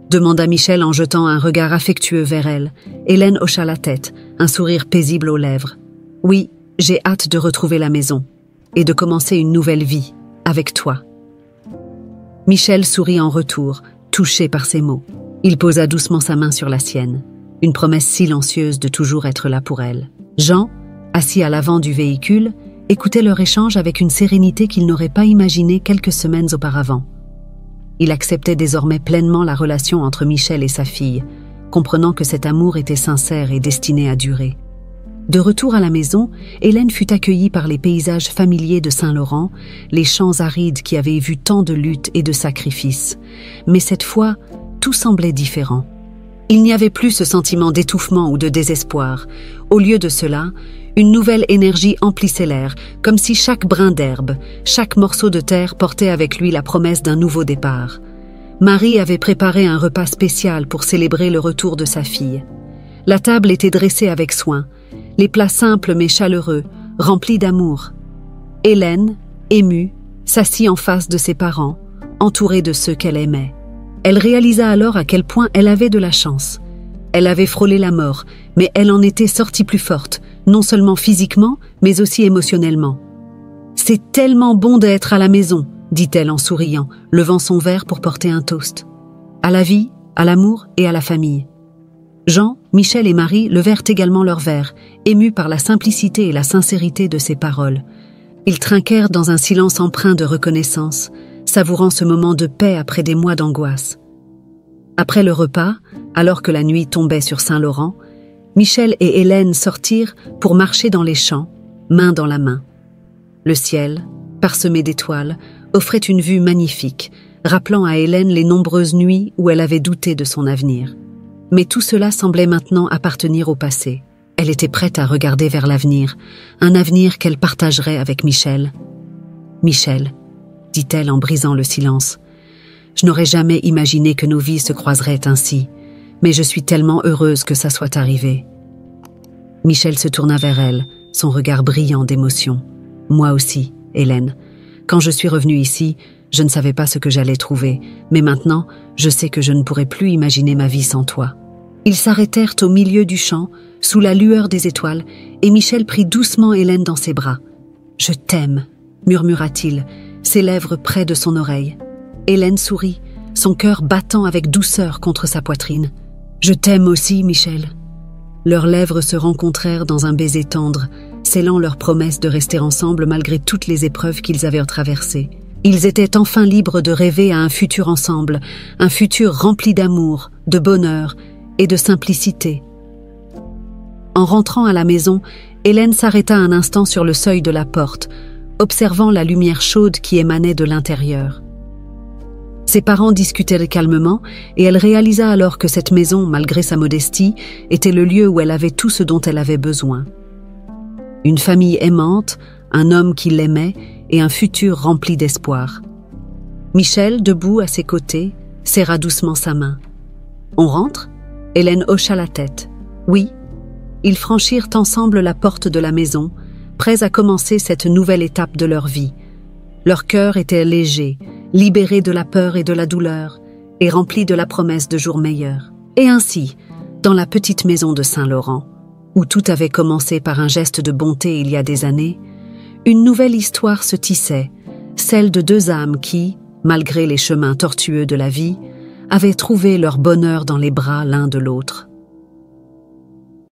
demanda Michel en jetant un regard affectueux vers elle. Hélène hocha la tête, un sourire paisible aux lèvres. « Oui, j'ai hâte de retrouver la maison et de commencer une nouvelle vie avec toi. » Michel sourit en retour, touché par ces mots. Il posa doucement sa main sur la sienne, une promesse silencieuse de toujours être là pour elle. Jean, assis à l'avant du véhicule, écoutait leur échange avec une sérénité qu'il n'aurait pas imaginée quelques semaines auparavant. Il acceptait désormais pleinement la relation entre Michel et sa fille, comprenant que cet amour était sincère et destiné à durer. De retour à la maison, Hélène fut accueillie par les paysages familiers de Saint-Laurent, les champs arides qui avaient vu tant de luttes et de sacrifices. Mais cette fois, tout semblait différent. Il n'y avait plus ce sentiment d'étouffement ou de désespoir. Au lieu de cela, une nouvelle énergie emplissait l'air, comme si chaque brin d'herbe, chaque morceau de terre portait avec lui la promesse d'un nouveau départ. Marie avait préparé un repas spécial pour célébrer le retour de sa fille. La table était dressée avec soin, les plats simples mais chaleureux, remplis d'amour. Hélène, émue, s'assit en face de ses parents, entourée de ceux qu'elle aimait. Elle réalisa alors à quel point elle avait de la chance. Elle avait frôlé la mort, mais elle en était sortie plus forte, non seulement physiquement, mais aussi émotionnellement. « C'est tellement bon d'être à la maison », dit-elle en souriant, levant son verre pour porter un toast. À la vie, à l'amour et à la famille. Jean, Michel et Marie levèrent également leurs verres, émus par la simplicité et la sincérité de ses paroles. Ils trinquèrent dans un silence empreint de reconnaissance, savourant ce moment de paix après des mois d'angoisse. Après le repas, alors que la nuit tombait sur Saint-Laurent, Michel et Hélène sortirent pour marcher dans les champs, main dans la main. Le ciel, parsemé d'étoiles, offrait une vue magnifique, rappelant à Hélène les nombreuses nuits où elle avait douté de son avenir. Mais tout cela semblait maintenant appartenir au passé. Elle était prête à regarder vers l'avenir, un avenir qu'elle partagerait avec Michel. « Michel », dit-elle en brisant le silence, « je n'aurais jamais imaginé que nos vies se croiseraient ainsi, mais je suis tellement heureuse que ça soit arrivé. » Michel se tourna vers elle, son regard brillant d'émotion. « Moi aussi, Hélène. Quand je suis revenue ici, je ne savais pas ce que j'allais trouver, mais maintenant, je sais que je ne pourrai plus imaginer ma vie sans toi. » Ils s'arrêtèrent au milieu du champ, sous la lueur des étoiles, et Michel prit doucement Hélène dans ses bras. « Je t'aime », murmura-t-il, ses lèvres près de son oreille. Hélène sourit, son cœur battant avec douceur contre sa poitrine. « Je t'aime aussi, Michel. » Leurs lèvres se rencontrèrent dans un baiser tendre, scellant leur promesse de rester ensemble malgré toutes les épreuves qu'ils avaient traversées. Ils étaient enfin libres de rêver à un futur ensemble, un futur rempli d'amour, de bonheur et de simplicité. En rentrant à la maison, Hélène s'arrêta un instant sur le seuil de la porte, observant la lumière chaude qui émanait de l'intérieur. Ses parents discutaient calmement et elle réalisa alors que cette maison, malgré sa modestie, était le lieu où elle avait tout ce dont elle avait besoin. Une famille aimante, un homme qui l'aimait et un futur rempli d'espoir. Michel, debout à ses côtés, serra doucement sa main. « On rentre ?» Hélène hocha la tête. « Oui. » Ils franchirent ensemble la porte de la maison, prêts à commencer cette nouvelle étape de leur vie. Leur cœur était léger, libéré de la peur et de la douleur, et rempli de la promesse de jours meilleurs. Et ainsi, dans la petite maison de Saint-Laurent, où tout avait commencé par un geste de bonté il y a des années, une nouvelle histoire se tissait, celle de deux âmes qui, malgré les chemins tortueux de la vie, avaient trouvé leur bonheur dans les bras l'un de l'autre.